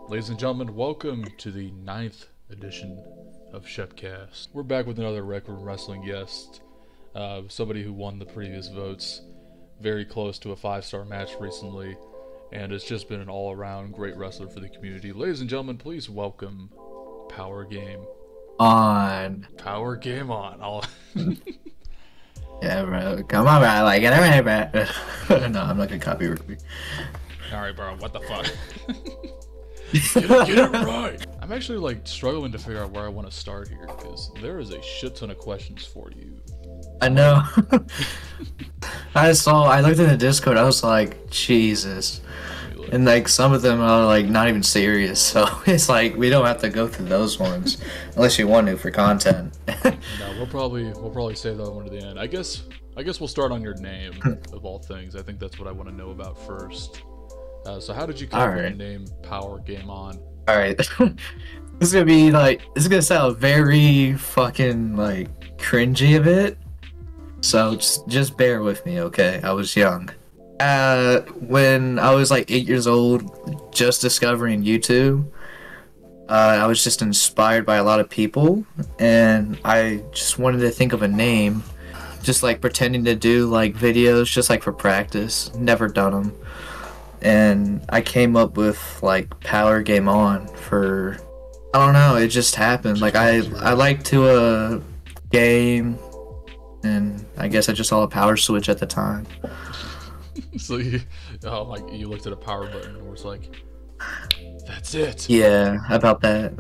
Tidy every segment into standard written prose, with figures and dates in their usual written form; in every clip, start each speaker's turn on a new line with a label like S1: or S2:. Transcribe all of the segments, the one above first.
S1: Ladies and gentlemen, welcome to the 9th edition of ShepCast. We're back with another Rec Room Wrestling guest, somebody who won the previous votes, very close to a 5-star match recently, and has just been an all-around great wrestler for the community. Ladies and gentlemen, please welcome PowerGameOn. PowerGameOn.
S2: Yeah, bro. Come on, bro. Like, get it right, bro. No, I'm not gonna copy you.
S1: Alright, bro. What the fuck? Get it right. I'm actually struggling to figure out where I want to start here because there is a shit ton of questions for you.
S2: I know. I looked in the Discord, I was like, Jesus. And some of them are not even serious, so it's we don't have to go through those ones unless you want to for content.
S1: No, we'll probably save that one to the end. I guess we'll start on your name of all things. I think that's what I want to know about first. So how did you come up with the name PowerGameOn?
S2: Alright. This is gonna sound very fucking cringy a bit. So just bear with me, okay? I was young. When I was 8 years old, just discovering YouTube, I was just inspired by a lot of people, and I just wanted to think of a name, just pretending to do videos just for practice. Never done them. And I came up with PowerGameOn for, I don't know, it just happened. I like to game, and I guess I just saw a power switch at the time.
S1: So you looked at a power button and was like, that's it.
S2: Yeah, about that.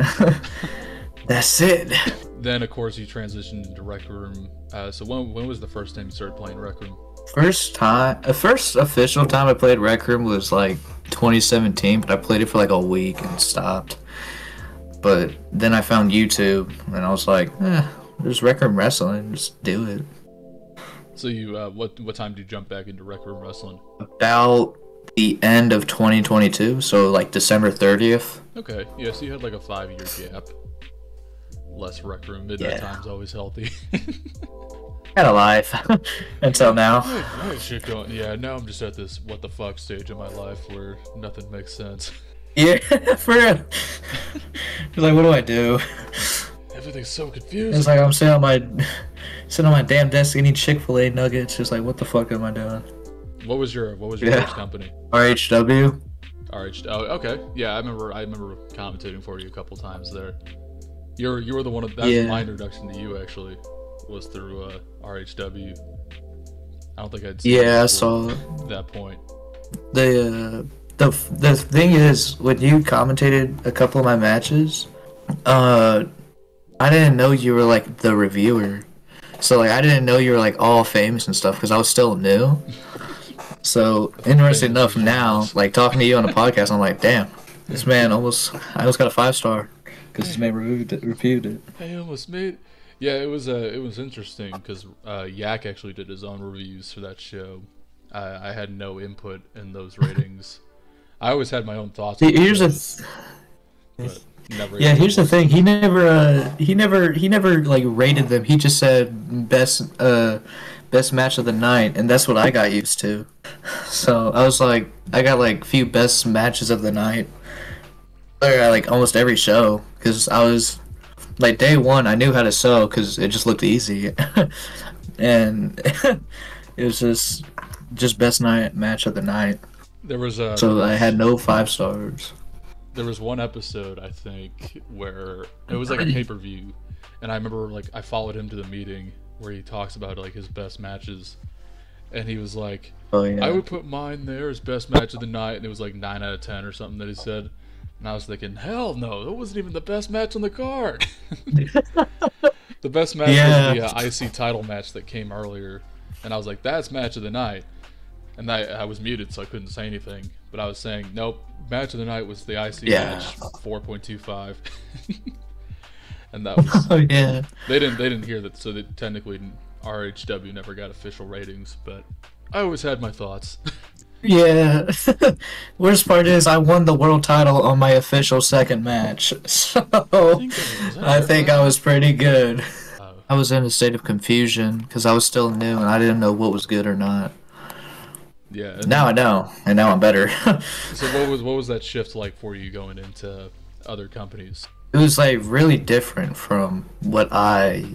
S2: That's it.
S1: Then of course you transitioned into Rec Room. So when was the first time you started playing Rec Room?
S2: First official time I played Rec Room was 2017, but I played it for a week and stopped. But then I found YouTube and I was like, there's Rec Room Wrestling, just do it.
S1: So you, what time did you jump back into Rec Room Wrestling?
S2: About the end of 2022, so December 30th.
S1: Okay, yeah, so you had a 5-year gap. Less Rec Room, midnight time's always healthy.
S2: Had a life until now.
S1: I had shit going. Yeah, now I'm just at this what the fuck stage of my life where nothing makes sense.
S2: Yeah, for real. What do I do?
S1: Everything's so confusing.
S2: It's I'm sitting on my damn desk eating Chick-fil-A nuggets. Just what the fuck am I doing?
S1: What was your first company?
S2: RHW.
S1: Oh, okay. Yeah, I remember commentating for you a couple times there. You were the one that's my introduction to you actually. Was through RHW. I don't think I'd seen
S2: I saw
S1: that point.
S2: The thing is, when you commentated a couple of my matches, I didn't know you were the reviewer. So I didn't know you were all famous and stuff because I was still new. So interesting enough now, talking to you on the podcast, I'm damn, this man I almost got a 5-star because this man reviewed it.
S1: I almost made. Yeah, it was interesting because Yak actually did his own reviews for that show. I had no input in those ratings. I always had my own thoughts.
S2: Here's the thing. He never rated them. He just said best match of the night, and that's what I got used to. So I was I got few best matches of the night. Almost every show because I was. Day one, I knew how to sew because it just looked easy, and it was just best match of the night.
S1: There was
S2: I had no 5 stars.
S1: There was one episode I think where it was a pay-per-view, and I remember I followed him to the meeting where he talks about his best matches, and he was like,
S2: "Oh yeah,
S1: I would put mine there as best match of the night," and it was 9 out of 10 or something that he said. And I was thinking, hell no, that wasn't even the best match on the card. The best match was the IC title match that came earlier. And I was like, that's match of the night. And I was muted, so I couldn't say anything. But I was saying, nope, match of the night was the IC match, 4.25. And that was...
S2: Oh, yeah.
S1: They didn't hear that, so technically RHW never got official ratings. But I always had my thoughts.
S2: Yeah. Worst part is I won the world title on my official second match. So I think I was pretty good. I was in a state of confusion because I was still new and I didn't know what was good or not.
S1: Yeah.
S2: Now I know, and now I'm better.
S1: So what was that shift like for you going into other companies?
S2: It was like really different from what I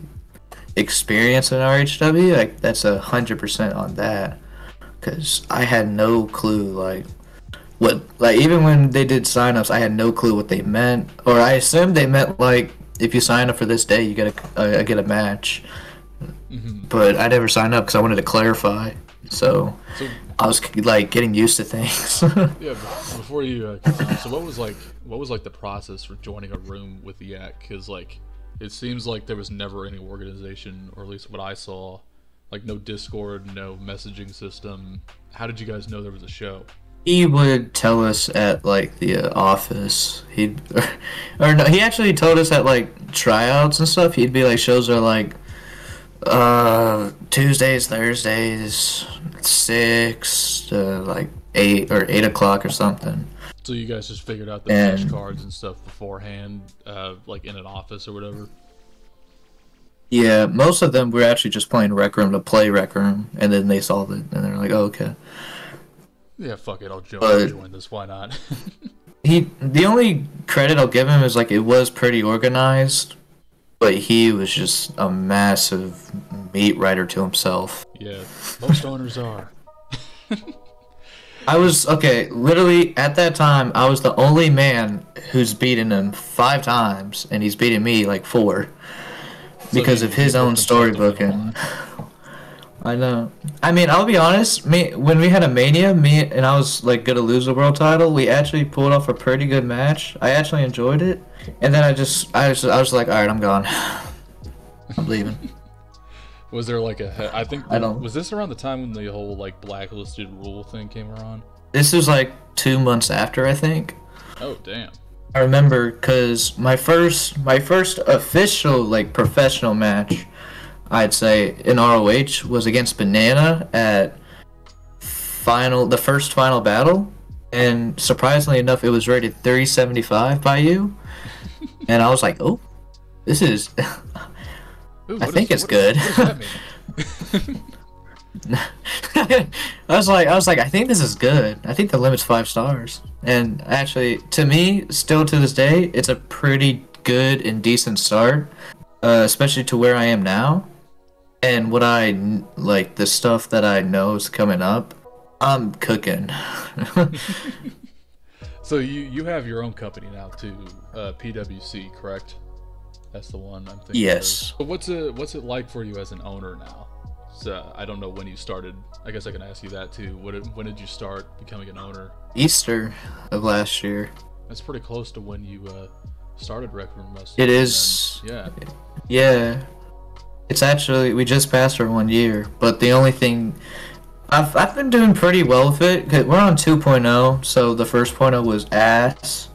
S2: experienced in RHW. Like that's 100% on that, because I had no clue like what, like even when they did signups, I had no clue what they meant, or I assumed they meant like if you sign up for this day, you get a match. But I never signed up because I wanted to clarify. So I was like getting used to things.
S1: Yeah, before you continue, so what was like the process for joining a room with the Yak? Because like it seems like there was never any organization, or at least what I saw, like no Discord, no messaging system. How did you guys know there was a show?
S2: He would tell us at like the office. He'd or no, he actually told us at like tryouts and stuff. He'd be like, shows are like Tuesdays, Thursdays, 6 to like 8 or 8 o'clock or something.
S1: So you guys just figured out the match cards and stuff beforehand, like in an office or whatever?
S2: Yeah, most of them were actually just playing Rec Room to play Rec Room, and then they saw it, and they're like, oh, okay.
S1: Yeah, fuck it, I'll join this, why not?
S2: The only credit I'll give him is like it was pretty organized, but he was just a massive meat writer to himself.
S1: Yeah, most owners are.
S2: I was, okay, literally at that time, I was the only man who's beaten him 5 times, and he's beaten me like 4 because of his own storybooking. I know. I mean, I'll be honest. When we had a Mania, and I was like gonna lose the world title, we actually pulled off a pretty good match. I actually enjoyed it, and then I was like, all right, I'm gone. I'm leaving.
S1: Was there like was this around the time when the whole like blacklisted rule thing came around?
S2: This was like 2 months after, I think.
S1: Oh damn.
S2: I remember because my first official like professional match, I'd say in ROH, was against Banana at the first final battle, and surprisingly enough, it was rated 375 by you, and I was like, oh, this is.
S1: Ooh,
S2: I think it's good.
S1: What does that mean?
S2: I was like, I think this is good. I think the limit's 5 stars, and actually, to me, still to this day, it's a pretty good and decent start, especially to where I am now. And what I like, the stuff that I know is coming up, I'm cooking.
S1: So you have your own company now too, PWC, correct? That's the one I'm thinking.
S2: Yes.
S1: But what's it like for you as an owner now? So I don't know when you started. I guess I can ask you that too. When did you start becoming an owner?
S2: Easter of last year.
S1: That's pretty close to when you started Rec Room Wrestling.
S2: It is.
S1: Yeah.
S2: Yeah. It's actually, we just passed our 1 year, but the only thing, I've been doing pretty well with it, cause we're on 2.0, so the first 0.0 was ass,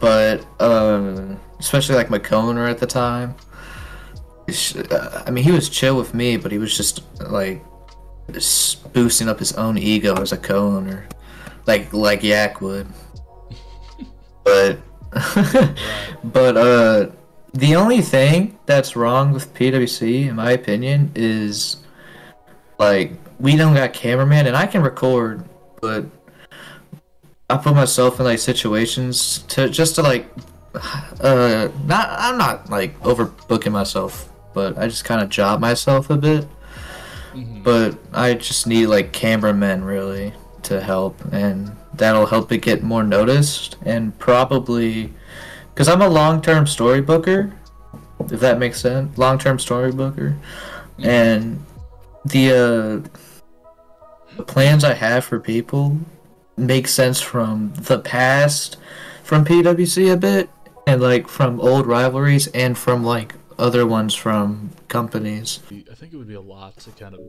S2: but, especially like my co-owner at the time, I mean, he was chill with me, but he was just, like, boosting up his own ego as a co-owner, like Yak would, but, but, the only thing that's wrong with PWC, in my opinion, is, like, we don't got cameraman, and I can record, but I put myself in, like, situations to like, I'm not, like, overbooking myself, but I just kind of job myself a bit, but I just need, like, cameramen, really, to help, and that'll help it get more noticed, and probably... Because I'm a long-term storybooker, if that makes sense. Long-term storybooker. And the plans I have for people make sense from the past, from PWC a bit, and like from old rivalries, and from like other ones from companies.
S1: I think it would be a lot to kind of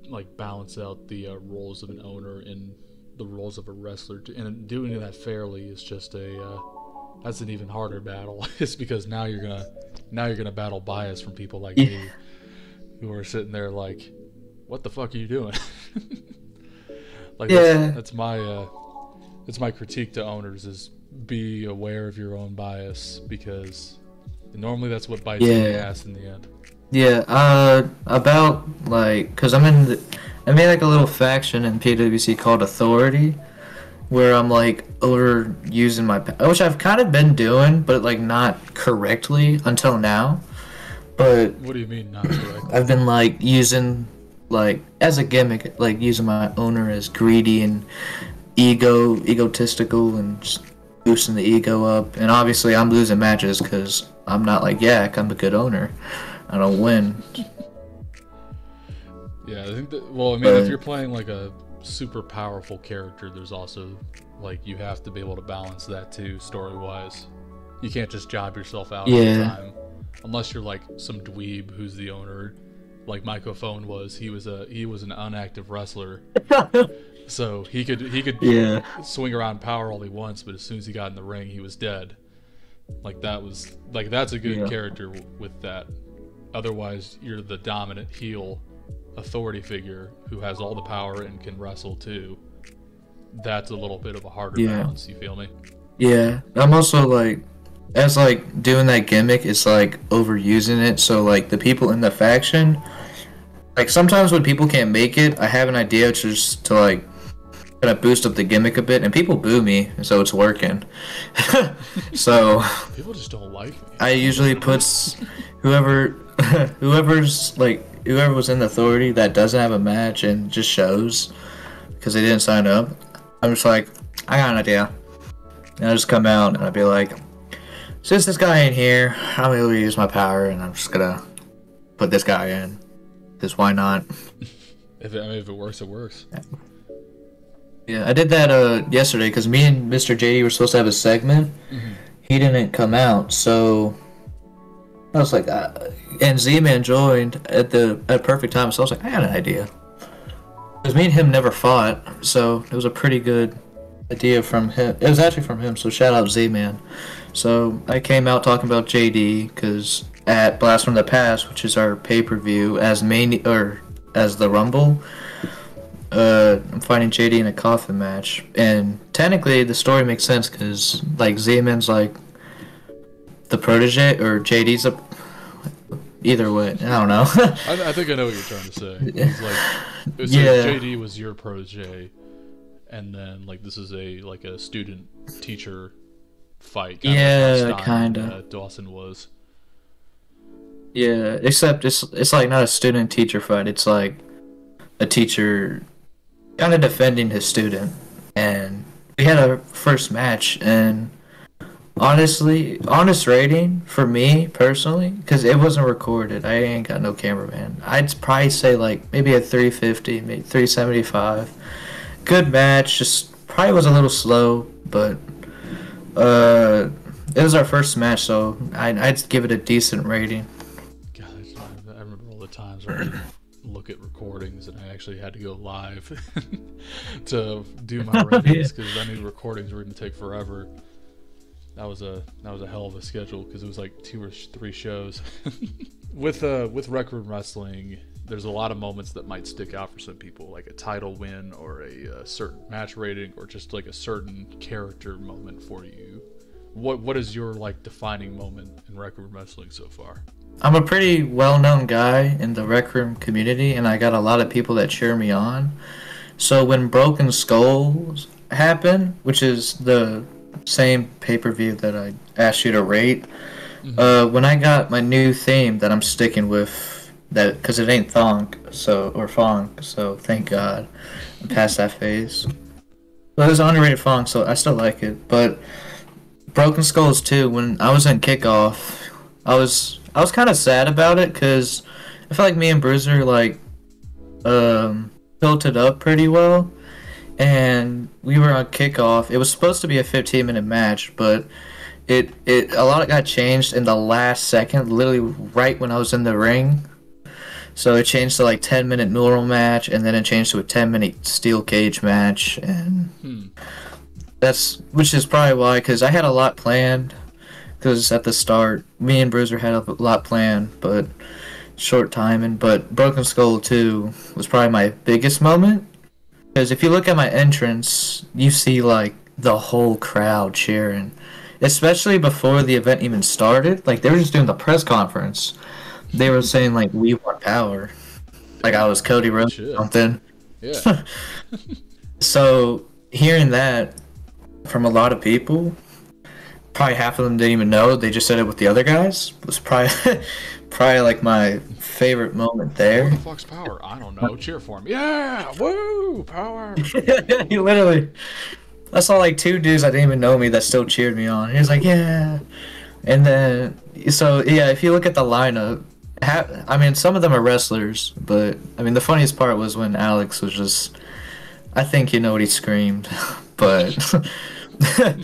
S1: like balance out the roles of an owner and the roles of a wrestler. And doing that fairly is just that's an even harder battle. It's because now you're gonna battle bias from people like me, who are sitting there like, what the fuck are you doing? Like, yeah, that's my critique to owners, is be aware of your own bias, because normally that's what bites you in the ass in the end.
S2: Yeah, about like, cause I'm in I made like a little faction in PWC called Authority, where I'm like overusing my, which I've kind of been doing, but like not correctly until now. But
S1: what do you mean not correctly?
S2: I've been like using like as a gimmick, like using my owner as greedy and egotistical and just boosting the ego up. And obviously I'm losing matches because I'm not like Yak. I'm a good owner. I don't win.
S1: Yeah, I think that. Well, I mean, if you're playing like a super powerful character, there's also like you have to be able to balance that too, story-wise. You can't just job yourself out all the time, unless you're like some dweeb who's the owner, like Microphone was. He was an unactive wrestler, so he could swing around power all he wants, but as soon as he got in the ring, he was dead. Like that's a good character with that. Otherwise, you're the dominant heel authority figure who has all the power and can wrestle too. That's a little bit of a harder balance, you feel me?
S2: Yeah, I'm also like, as like doing that gimmick, it's like overusing it. So like the people in the faction, like sometimes when people can't make it, I have an idea just to like kind of boost up the gimmick a bit, and people boo me, so it's working. So
S1: people just don't like me.
S2: I usually puts whoever's like whoever was in the authority that doesn't have a match and just shows because they didn't sign up. I'm just like, I got an idea, and I just come out and I'd be like, since this guy ain't here, I'm gonna use my power and I'm just gonna put this guy in. Because why not?
S1: If it works, it works.
S2: Yeah, I did that yesterday because me and Mr. JD were supposed to have a segment. Mm-hmm. He didn't come out, so I was like, and Z-Man joined at perfect time, so I was like, I got an idea. Because me and him never fought, so it was a pretty good idea from him. It was actually from him, so shout out Z-Man. So I came out talking about JD, because at Blast from the Past, which is our pay-per-view, as the Rumble, I'm fighting JD in a coffin match. And technically, the story makes sense, because like Z-Man's like the protege, or JD's either way. I don't know.
S1: I think I know what you're trying to say. It's like, JD was your protege, and then like this is a student teacher fight.
S2: Kind of.
S1: Dawson was.
S2: Yeah, except it's like not a student teacher fight. It's like a teacher kind of defending his student, and we had our first match, and honestly, honest rating for me personally, because it wasn't recorded. I ain't got no cameraman. I'd probably say like maybe a 350, maybe 375. Good match. Just probably was a little slow, but it was our first match, so I'd give it a decent rating.
S1: God, I remember all the times where I didn't look at recordings and I actually had to go live to do my ratings because I knew recordings were going to take forever. That was a hell of a schedule because it was like 2 or 3 shows. With Rec Room Wrestling, there's a lot of moments that might stick out for some people, like a title win or a certain match rating or just like a certain character moment for you. What is your like defining moment in Rec Room Wrestling so far?
S2: I'm a pretty well-known guy in the Rec Room community, and I got a lot of people that cheer me on. So when Broken Skulls happened, which is the same pay-per-view that I asked you to rate, when I got my new theme that I'm sticking with, that because it ain't Thonk, or Fong, so thank God I'm past that phase. But it was an underrated Fong, so I still like it. But Broken Skulls too, when I was in Kickoff, I was kind of sad about it because I feel like me and Bruiser like built it up pretty well, and we were on Kickoff. It was supposed to be a 15-minute match, but a lot got changed in the last second, literally right when I was in the ring. So it changed to like 10-minute normal match, and then it changed to a 10-minute steel cage match, and which is probably why, because I had a lot planned. Because at the start, me and Bruiser had a lot planned, but short timing. But Broken Skull 2 was probably my biggest moment. Because if you look at my entrance, you see like the whole crowd cheering. Especially before the event even started. Like they were just doing the press conference. They were saying like, we want power. Like I was Cody Rhodes or something.
S1: Yeah.
S2: So hearing that from a lot of people, probably half of them didn't even know. They just said it with the other guys. Was probably probably like my favorite moment there.
S1: What the fuck's Power? I don't know. Cheer for him. Yeah, woo, Power.
S2: He literally. I saw like 2 dudes that didn't even know me that still cheered me on. He was like, yeah. And then, so yeah, if you look at the lineup, I mean, some of them are wrestlers, but I mean, the funniest part was when Alex was just, I think you know what he screamed, but that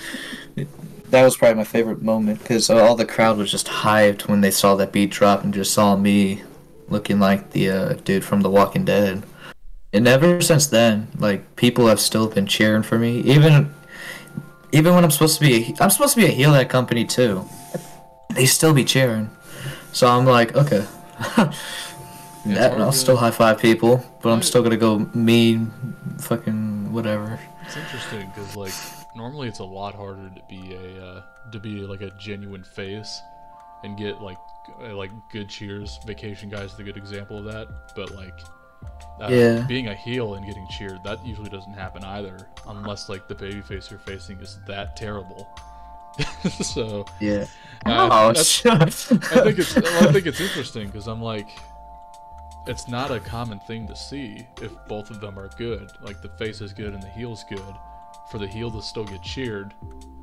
S2: was probably my favorite moment because all the crowd was just hyped when they saw that beat drop and just saw me looking like the dude from The Walking Dead. And ever since then, like, people have still been cheering for me, even when I'm supposed to be a heel at that company too. They still be cheering. So I'm like, okay. I'll still high five people, but I'm still gonna go mean, fucking whatever.
S1: It's interesting because like normally it's a lot harder to be like a genuine face and get like good cheers. Vacation Guy's the good example of that, but like being a heel and getting cheered, that usually doesn't happen either, unless like the babyface you're facing is that terrible. So
S2: yeah,
S1: I think it's interesting because I'm like, it's not a common thing to see if both of them are good. Like the face is good and the heel's good. For the heel to still get cheered,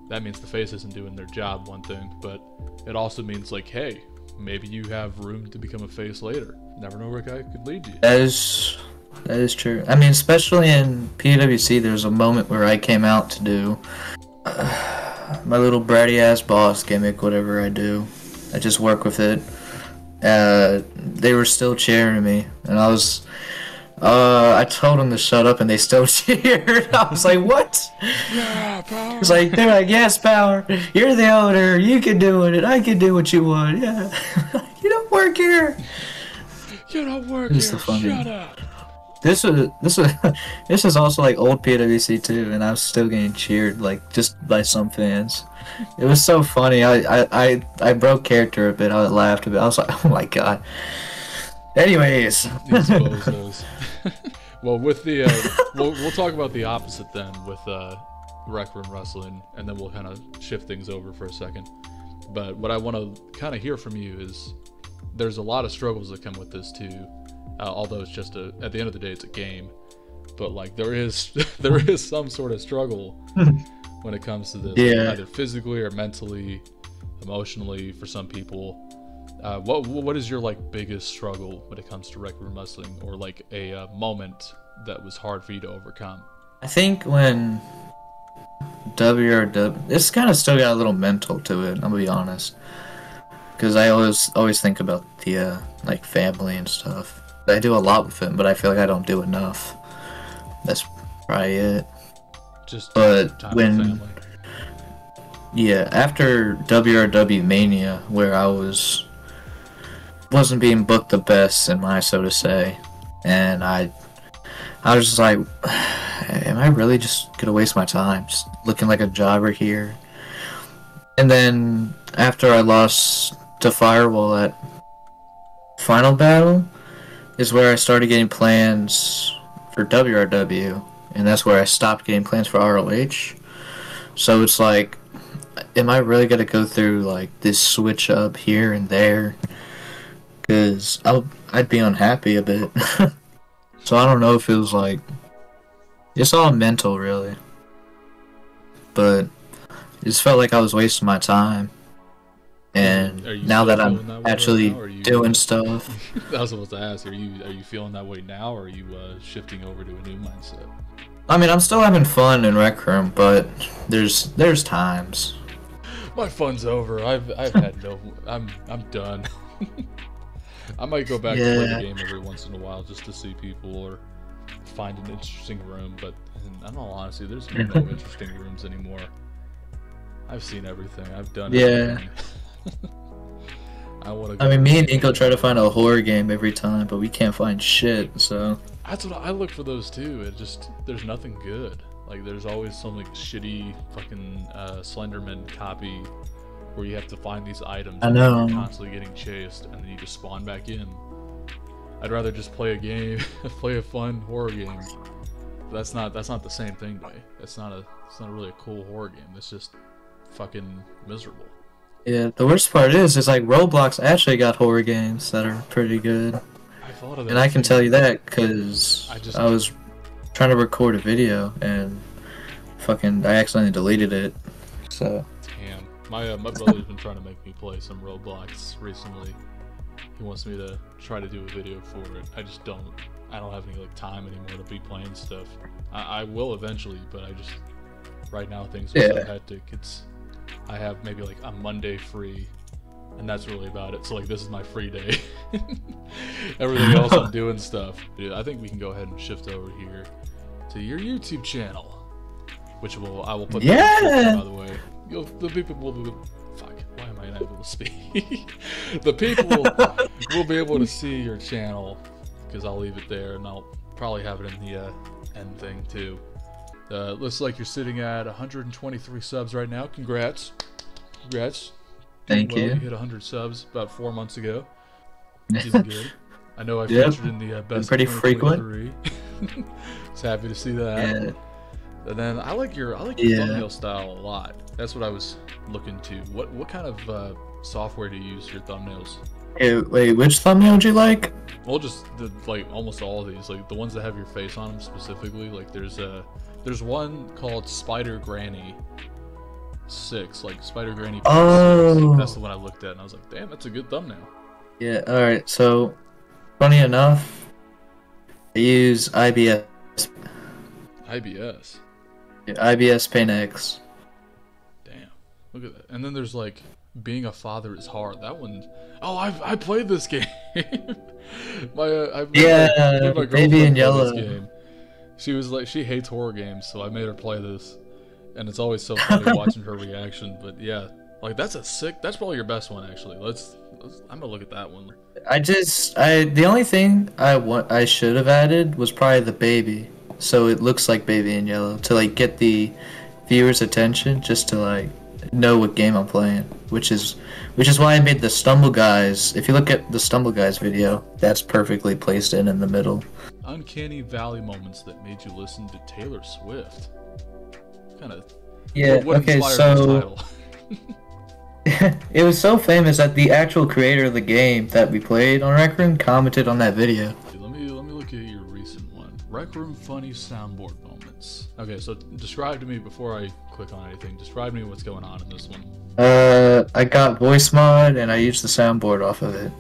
S1: that means the face isn't doing their job, one thing, but it also means like, hey, maybe you have room to become a face later. Never know where a guy could lead you.
S2: That is true. I mean, especially in PWC, there's a moment where I came out to do my little bratty ass boss gimmick, whatever I do. I just work with it. They were still cheering me, and I told them to shut up, and they still cheered. I was like, what?
S1: Yeah, Power.
S2: It's like, they're like, yes, Power. You're the owner. You can do it. I can do what you want. Yeah. You don't work here.
S1: You don't work here. Shut up.
S2: This is also like old PWC too, and I was still getting cheered like just by some fans. It was so funny. I broke character a bit. I laughed a bit. I was like, oh my god. Anyways,
S1: these bozos. Well, with the we'll talk about the opposite then with Rec Room Wrestling, and then we'll kind of shift things over for a second. But what I want to kind of hear from you is there's a lot of struggles that come with this too. Although it's just at the end of the day, it's a game, but like there is some sort of struggle when it comes to this, either physically or mentally, emotionally for some people. What is your like biggest struggle when it comes to Rec Room Wrestling, or like a moment that was hard for you to overcome?
S2: I think when WRW, it's kind of still got a little mental to it. I'm gonna be honest, because I always think about the like family and stuff. I do a lot with it, but I feel like I don't do enough. That's probably it.
S1: Just
S2: but
S1: time
S2: when
S1: with family.
S2: Yeah, after WRW Mania, where I wasn't being booked the best in my, so to say, and I was just like, am I really just gonna waste my time just looking like a jobber here? And then after I lost to Firewall at Final Battle is where I started getting plans for WRW, and that's where I stopped getting plans for ROH. So it's like, am I really gonna go through like this switch up here and there? Because I'd be unhappy a bit. So I don't know if it was like, it's all mental really, but it just felt like I was wasting my time. And now that I'm actually doing stuff,
S1: I was supposed to ask, are you feeling that way now, or are you shifting over to a new mindset?
S2: I mean, I'm still having fun in Rec Room, but there's times.
S1: My fun's over. I've had no. I'm done. I might go back to play the game every once in a while just to see people or find an interesting room, but in all honesty, there's no interesting rooms anymore. I've seen everything. I've done everything. I
S2: mean, me and Nico try to find a horror game every time, but we can't find shit, so...
S1: That's what I look for those too. It just, there's nothing good. Like, there's always some like shitty fucking Slenderman copy where you have to find these items
S2: I know.
S1: and you're constantly getting chased and then you just spawn back in. I'd rather just play a game, play a fun horror game. That's not the same thing to me. It's not really a cool horror game. It's just fucking miserable.
S2: Yeah, the worst part is like Roblox actually got horror games that are pretty good.
S1: I thought of that.
S2: And I can tell you that because I was trying to record a video and I accidentally deleted it. So.
S1: Damn, my brother's been trying to make me play some Roblox recently. He wants me to try to do a video for it. I don't have any like time anymore to be playing stuff. I will eventually, but right now things are so hectic. I have maybe like a Monday free, and that's really about it. So like this is my free day. Everything else I'm doing stuff. Dude, I think we can go ahead and shift over here to your YouTube channel, which I will put that in the description, by the way. The people will fuck. Why am I not able to speak? The people will be able to see your channel because I'll leave it there, and I'll probably have it in the end thing too. Looks like you're sitting at 123 subs right now. Congrats.
S2: Thank you.
S1: You hit 100 subs about 4 months ago. Doing good. I know I featured in the best
S2: pretty frequent.
S1: Was happy to see that. Yeah. And then I like your thumbnail style a lot. That's what I was looking to. What kind of software do you use for your thumbnails?
S2: Hey, wait, which thumbnail do you like?
S1: Well, just like almost all of these, like the ones that have your face on them specifically. Like there's one called Spider Granny 6, like Spider Granny 6. That's the one I looked at, and I was like, damn, that's a good thumbnail.
S2: Yeah. All right. So, funny enough, I use IBS.
S1: IBS.
S2: Yeah, IBS Paint X.
S1: Damn, look at that. And then there's like Being a Father is Hard. That one. Oh, I played this game. my
S2: Baby in Yellow.
S1: This game. She was like, she hates horror games, so I made her play this, and it's always so funny watching her reaction. But yeah, like that's probably your best one actually. I'm gonna look at that one.
S2: The only thing I should have added was probably the baby, so it looks like Baby in Yellow to like get the viewers' attention, just to like know what game I'm playing, which is why I made the Stumble Guys. If you look at the Stumble Guys video, that's perfectly placed in the middle.
S1: Uncanny Valley moments that made you listen to Taylor Swift. Kind of.
S2: Yeah. Okay. So. It was so famous that the actual creator of the game that we played on Rec Room commented on that video.
S1: Let me look at your recent one. Rec Room funny soundboard moments. Okay, so describe to me before I click on anything. Describe to me what's going on in this one.
S2: I got voice mod and I used the soundboard off of it.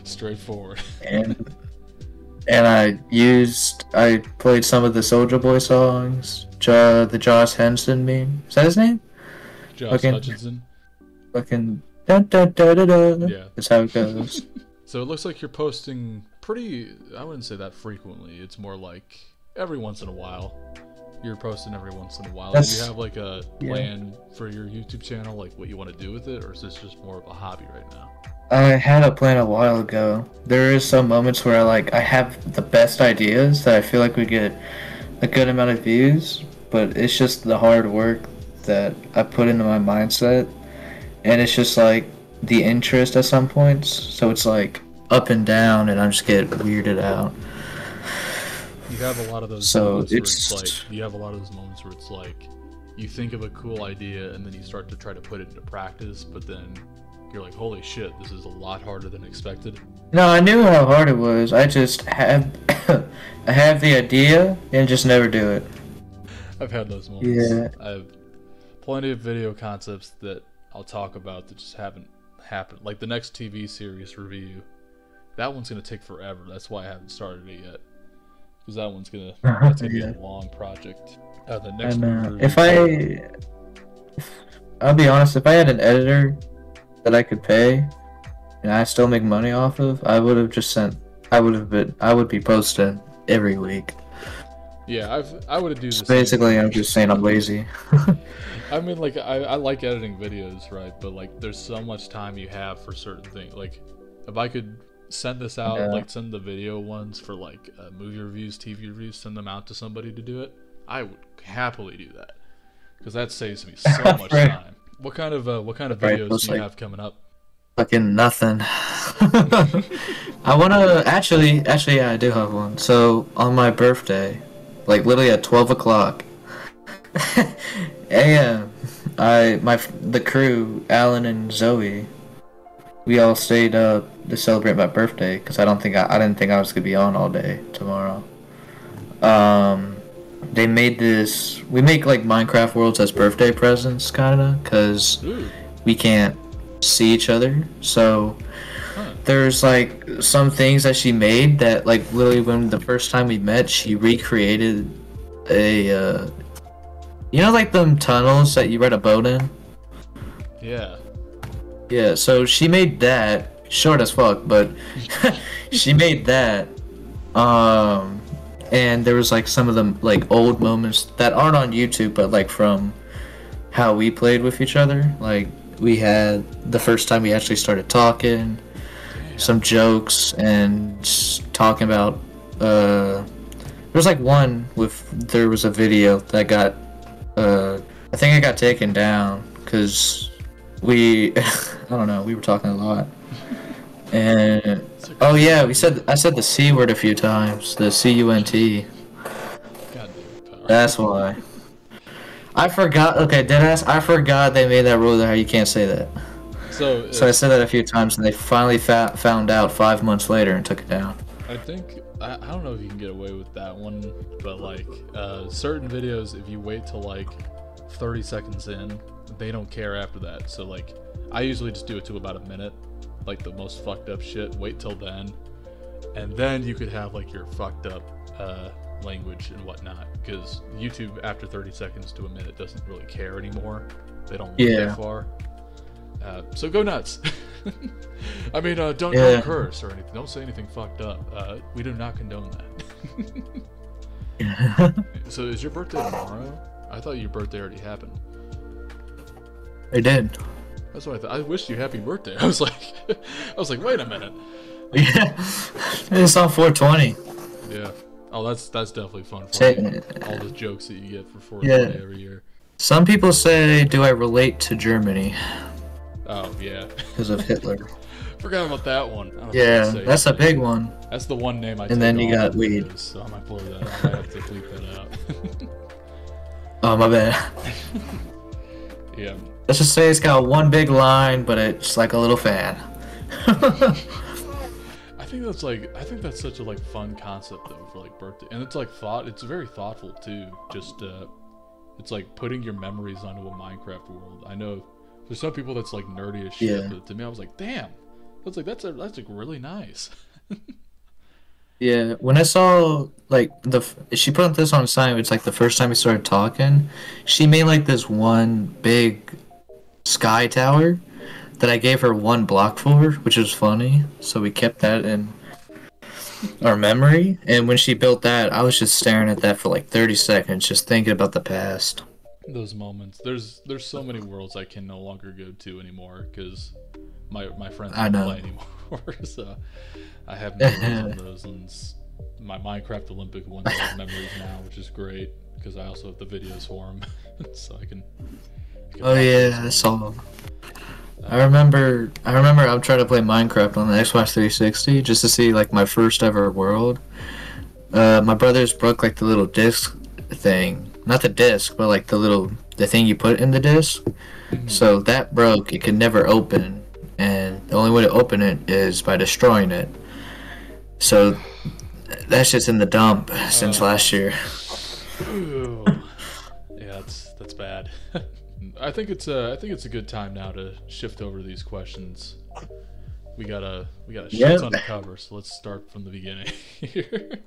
S1: Straightforward.
S2: And I played some of the Soulja Boy songs. The Josh Henson meme. Is that his name?
S1: Josh Hutchinson.
S2: Fucking da da da da da.
S1: Yeah.
S2: That's how it goes.
S1: So it looks like you're posting I wouldn't say that frequently. It's more like every once in a while. You're posting every once in a while. Do you have like a plan for your YouTube channel, like what you want to do with it, or is this just more of a hobby right now?
S2: I had a plan a while ago. There is some moments where I have the best ideas that I feel like we get a good amount of views, but it's just the hard work that I put into my mindset, and it's just like the interest at some points, so it's like up and down, and I just get weirded out.
S1: You have a lot of those moments where it's like you think of a cool idea and then you start to try to put it into practice, but then you're like, holy shit, this is a lot harder than expected.
S2: No, I knew how hard it was. I just have I have the idea and just never do it.
S1: I've had those moments.
S2: Yeah.
S1: I have plenty of video concepts that I'll talk about that just haven't happened. Like the next TV series review, that one's gonna take forever. That's why I haven't started it yet, because that one's gonna be a long project. The next movie
S2: I'll be honest, if I had an editor that I could pay and I still make money off of, I would be posting every week.
S1: Yeah, I would do this.
S2: Basically, I'm just saying I'm lazy.
S1: I mean, like, I like editing videos, right? But like, there's so much time you have for certain things. Like, if I could send this out, like send the video ones for like movie reviews, TV reviews, send them out to somebody to do it, I would happily do that, because that saves me so much time. What kind of videos do you have coming up?
S2: Fucking nothing. I wanna actually, yeah, I do have one. So on my birthday, like literally at 12 o'clock a.m., the crew, Alan and Zoe, we all stayed up to celebrate my birthday because I didn't think I was gonna be on all day tomorrow. They made this. We make like Minecraft worlds as birthday presents, kinda, because we can't see each other. So there's like some things that she made that like literally when the first time we met, she recreated a you know like them tunnels that you ride a boat in?
S1: Yeah.
S2: Yeah, so she made that, short as fuck, but she made that. And there was like some of them like old moments that aren't on YouTube, but like from how we played with each other. Like we had the first time we actually started talking, some jokes and talking about there was like one there was a video that got I think it got taken down because I don't know, we were talking a lot. And oh yeah, I said the C word a few times, the C-U-N-T. That's why. I forgot. Okay, deadass. I forgot they made that rule that you can't say that. So I said that a few times, and they finally found out 5 months later and took it down.
S1: I think I don't know if you can get away with that one, but like certain videos, if you wait till like 30 seconds in, they don't care after that. So like, I usually just do it to about a minute, like the most fucked up shit. Wait till then, and then you could have like your fucked up language and whatnot, because YouTube after 30 seconds to a minute doesn't really care anymore. They don't look that far. So go nuts. I mean, don't curse or anything. Don't say anything fucked up. We do not condone that. So is your birthday tomorrow? I thought your birthday already happened.
S2: It did.
S1: That's what I thought. I wished you happy birthday. I was like, wait a minute.
S2: Yeah, it's on 420.
S1: Yeah. Oh, that's definitely fun for you. All the jokes that you get for 420 every year.
S2: Some people say, "Do I relate to Germany?"
S1: Oh yeah.
S2: Because of Hitler.
S1: Forgot about that one.
S2: Yeah, that's a big one.
S1: That's the one name I.
S2: And then you got weed.
S1: Videos, so I might blur that. I might have to bleep that out.
S2: Oh my bad.
S1: Yeah.
S2: Let's just say it's got one big line, but it's like a little fan.
S1: I think that's such a like fun concept though for like birthday, and it's like it's very thoughtful too. Just it's like putting your memories onto a Minecraft world. I know for some people that's like nerdy as shit, but to me I was like, damn, that's like really nice.
S2: Yeah, when I saw like she put this on sign, it's like the first time we started talking, she made like this one big sky tower that I gave her one block for, which was funny. So we kept that in our memory. And when she built that, I was just staring at that for like 30 seconds, just thinking about the past.
S1: Those moments. There's so many worlds I can no longer go to anymore because my friends don't play anymore. So I have memories of those ones. My Minecraft Olympic ones I have memories now, which is great because I also have the videos for them, so I can
S2: oh yeah, I saw them. I remember I'm trying to play Minecraft on the Xbox 360 just to see like my first ever world. My brothers broke like the little disc thing, not the disc, but like the thing you put in the disc. So that broke. It could never open, and the only way to open it is by destroying it. So that's just in the dump since last year.
S1: Yeah, that's bad. I think it's a good time now to shift over these questions. We got a shit ton to cover, so let's start from the beginning here.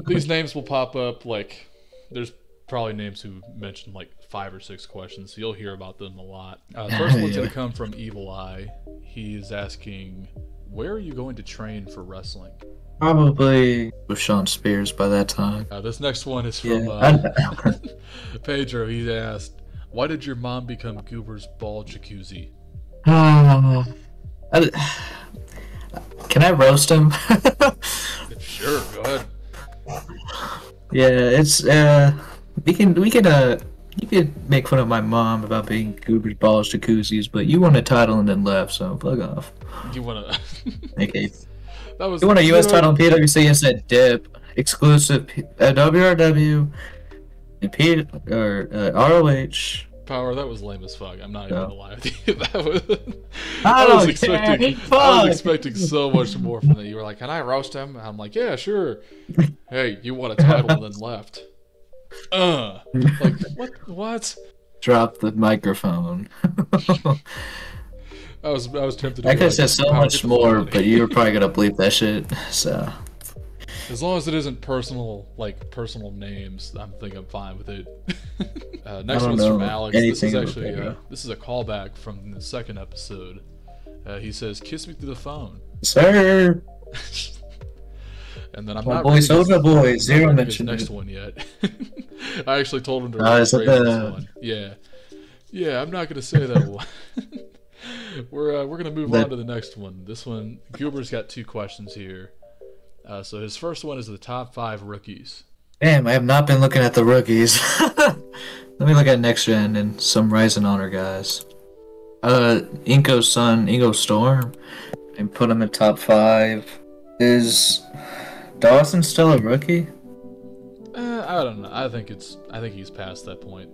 S1: These names will pop up like there's probably names who mentioned like 5 or 6 questions, so you'll hear about them a lot. First one's gonna come from Evil Eye. He's asking, where are you going to train for wrestling?
S2: Probably with Sean Spears by that time.
S1: This next one is from Pedro. He asked, why did your mom become Goober's ball jacuzzi?
S2: Can I roast him?
S1: Sure, go ahead.
S2: Yeah, it's we can you could make fun of my mom about being Goober's balls jacuzzis, but you won a title and then left, so fuck off.
S1: You wanna?
S2: Okay.
S1: That was.
S2: You won a U.S. title in PWC and said dip exclusive at WRW and ROH.
S1: Power, that was lame as fuck. I'm not even gonna lie with you. That was.
S2: I
S1: was expecting so much more from that. You were like, "Can I roast him?" And I'm like, "Yeah, sure." Hey, you won a title and then left. Like what?
S2: Drop the microphone.
S1: I was tempted to.
S2: I could have said so much more, but you were probably gonna bleep that shit. So.
S1: As long as it isn't personal names, I think I'm fine with it. Next one's from Alex. This is actually this is a callback from the second episode. He says, "Kiss me through the phone."
S2: Sir.
S1: And then I'm
S2: my
S1: not
S2: boy, Soulja Boy, zero mentioned
S1: next one yet. I actually told him to
S2: read
S1: this one. Yeah, I'm not gonna say that one. We're gonna move on to the next one. This one, Goober's got 2 questions here. So his first one is the top 5 rookies.
S2: Damn, I have not been looking at the rookies. Let me look at next gen and some Rising Honor guys. Inko's son, Ingo Storm, and put him in top 5. Is Dawson still a rookie?
S1: I don't know. I think he's past that point.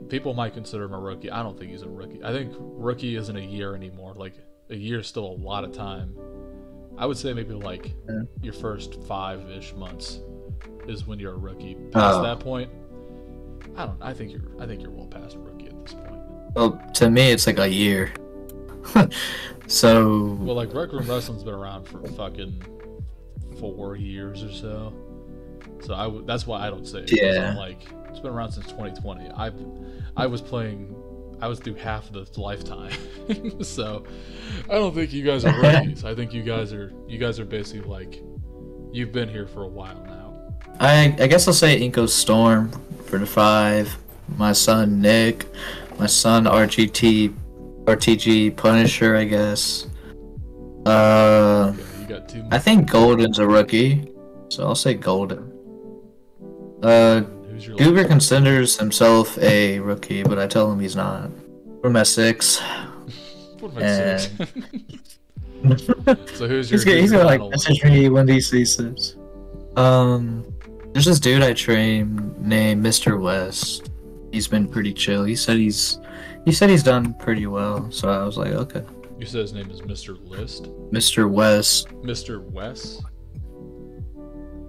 S1: People might consider him a rookie. I don't think he's a rookie. I think rookie isn't a year anymore. Like, a year is still a lot of time. I would say maybe like your first 5-ish months is when you're a rookie. Past that point, I think you're well past rookie at this point.
S2: Well, to me, it's like a year. So.
S1: Well, like Rec Room Wrestling's been around for fucking 4 years or so. So that's why I don't say it.
S2: Yeah.
S1: I'm like, it's been around since 2020. I was through half of the lifetime. So I don't think you guys are rookies. I think you guys are basically like, you've been here for a while now.
S2: I guess I'll say Inko Storm for the 5. My son Nick, my son RTG Punisher, I guess.
S1: Okay, you got 2 more.
S2: I think Golden's a rookie, so I'll say Golden. Goober considers himself a rookie, but I tell him he's not. Put him at 6.
S1: Put him at 6. So who's your?
S2: He's gonna like message me when he sees this. There's this dude I train named Mr. West. He's been pretty chill. He said he's done pretty well. So I was like, okay.
S1: You said his name is Mr. List?
S2: Mr. West.
S1: Mr. West?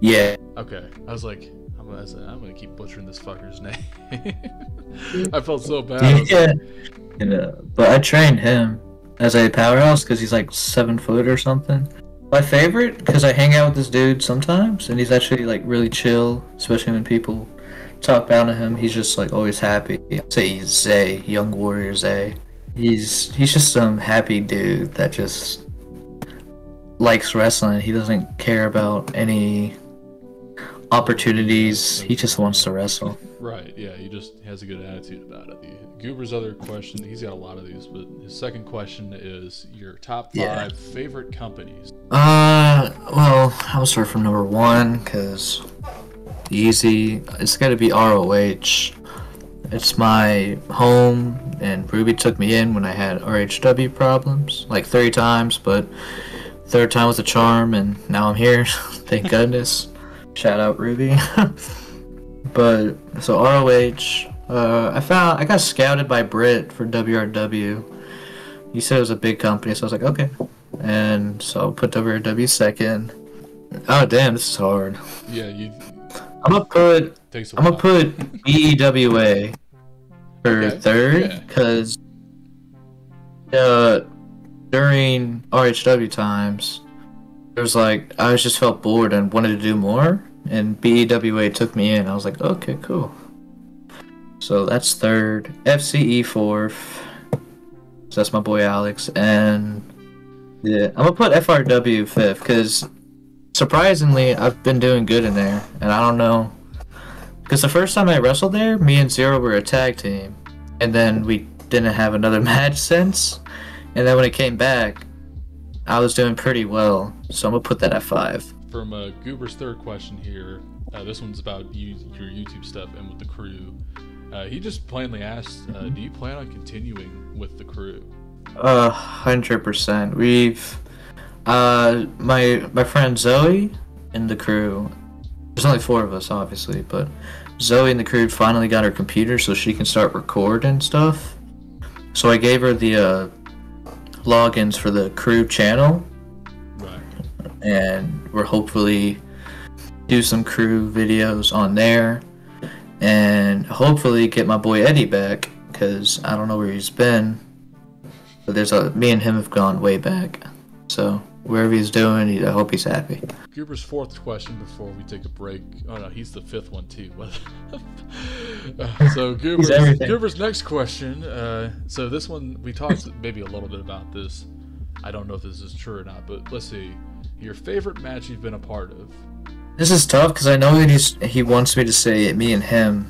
S2: Yeah.
S1: Okay. I was like, I'm gonna keep butchering this fucker's name. I felt so bad.
S2: Yeah. But I trained him as a powerhouse because he's like 7 foot or something. My favorite, because I hang out with this dude sometimes, and he's actually like really chill, especially when people talk down to him. He's just like always happy. I'd say he's Zay, Young Warrior Zay. He's just some happy dude that just likes wrestling. He doesn't care about any opportunities. He just wants to wrestle.
S1: Right, yeah, he just has a good attitude about it. Goober's other question, he's got a lot of these, but his second question is your top 5 favorite companies.
S2: Well, I'll start from number 1, because easy. It's got to be ROH. It's my home, and Ruby took me in when I had RHW problems, like 3 times, but 3rd time was a charm, and now I'm here. Thank goodness. Shout out Ruby. But so ROH, I got scouted by Britt for WRW. He said it was a big company, so I was like, okay. And so I put WRW 2nd. Oh damn, this is hard.
S1: Yeah,
S2: I'm gonna put BEWA for 3rd, because during RHW times, there was like, I just felt bored and wanted to do more, and BEWA took me in. I was like, okay, cool. So that's 3rd. FCE 4th. So that's my boy Alex. And yeah, I'm gonna put FRW 5th, because surprisingly, I've been doing good in there, and I don't know, because the first time I wrestled there, me and Zero were a tag team, and then we didn't have another match since, and then when it came back, I was doing pretty well, so I'm gonna put that at 5.
S1: from Goober's third question here. This one's about your YouTube stuff and with the crew. He just plainly asked, do you plan on continuing with the crew?
S2: 100%. We've my friend Zoe and the crew. There's only 4 of us, obviously, but Zoe and the crew finally got her computer so she can start recording stuff. So I gave her the logins for the crew channel.
S1: Right.
S2: And we're hopefully do some crew videos on there, and hopefully get my boy Eddie back, because I don't know where he's been. But me and him have gone way back. So wherever he's doing, I hope he's happy.
S1: Goober's 4th question before we take a break. Oh no, he's the 5th one too. So Goober's next question. So this one, we talked maybe a little bit about this. I don't know if this is true or not, but let's see. Your favorite match you've been a part of?
S2: This is tough because I know that he wants me to say me and him,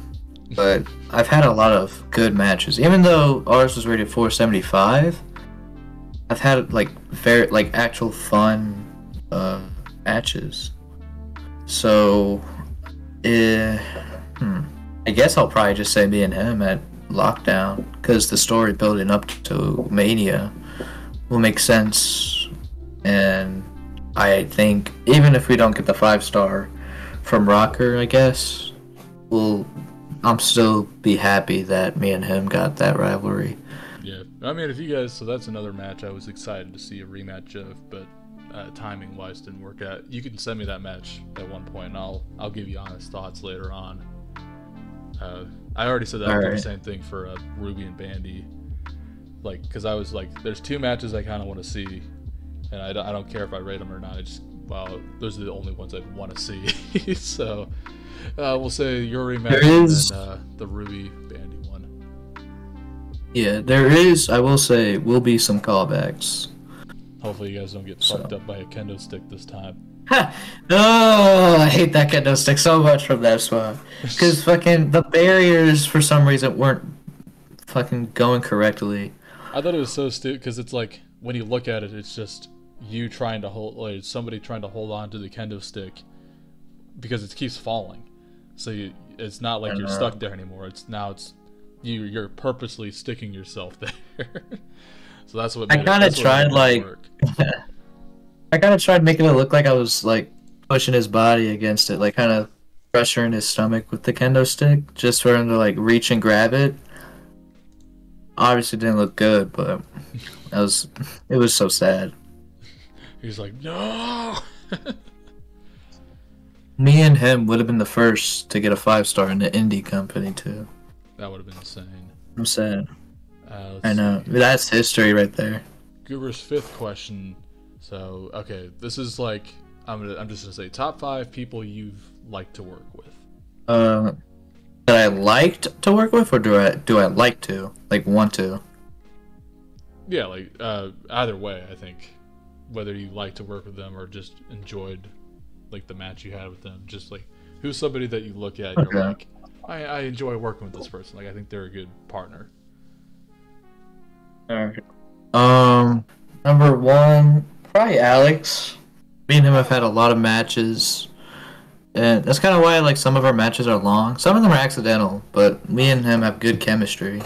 S2: but I've had a lot of good matches. Even though ours was rated 475, I've had very actual fun matches. So, I guess I'll probably just say me and him at Lockdown, because the story building up to Mania will make sense, and I think even if we don't get the 5-star from Rocker, I guess I'm still be happy that me and him got that rivalry.
S1: Yeah, I mean, if you guys, so that's another match I was excited to see a rematch of, but timing wise didn't work out. You can send me that match at one point, and I'll give you honest thoughts later on. I already said that. I did the same thing for Ruby and Bandy, because I was like, there's 2 matches I kind of want to see. And I don't care if I rate them or not. Those are the only ones I want to see. So we'll say your rematch and then the Ruby Bandy one.
S2: Yeah, I will say, will be some callbacks.
S1: Hopefully you guys don't get fucked up by a kendo stick this time.
S2: Oh, I hate that kendo stick so much from that spot. Because fucking the barriers, for some reason, weren't fucking going correctly.
S1: I thought it was so stupid, because it's like, when you look at it, it's just you trying to hold, somebody trying to hold on to the kendo stick because it keeps falling. So it's not like you're stuck there anymore. It's you're purposely sticking yourself there. So that's what
S2: I kind of tried I kind of tried making it look like I was pushing his body against it, kind of pressuring his stomach with the kendo stick, just for him to reach and grab it. Obviously didn't look good, but it was so sad.
S1: He's like, no.
S2: Me and him would have been the first to get a 5-star in the indie company too.
S1: That would have been insane.
S2: I'm sad. I know. That's history right there.
S1: Goober's 5th question. So, okay, this is I'm just gonna say top 5 people you've liked to work with.
S2: That I liked to work with, or do I like to want to?
S1: Yeah, either way, I think, whether you like to work with them or just enjoyed the match you had with them, just who's somebody that you look at and you're like, I enjoy working with this person. I think they're a good partner.
S2: Alright. Number 1, probably Alex. Me and him have had a lot of matches, and that's kind of why some of our matches are long. Some of them are accidental, but me and him have good chemistry.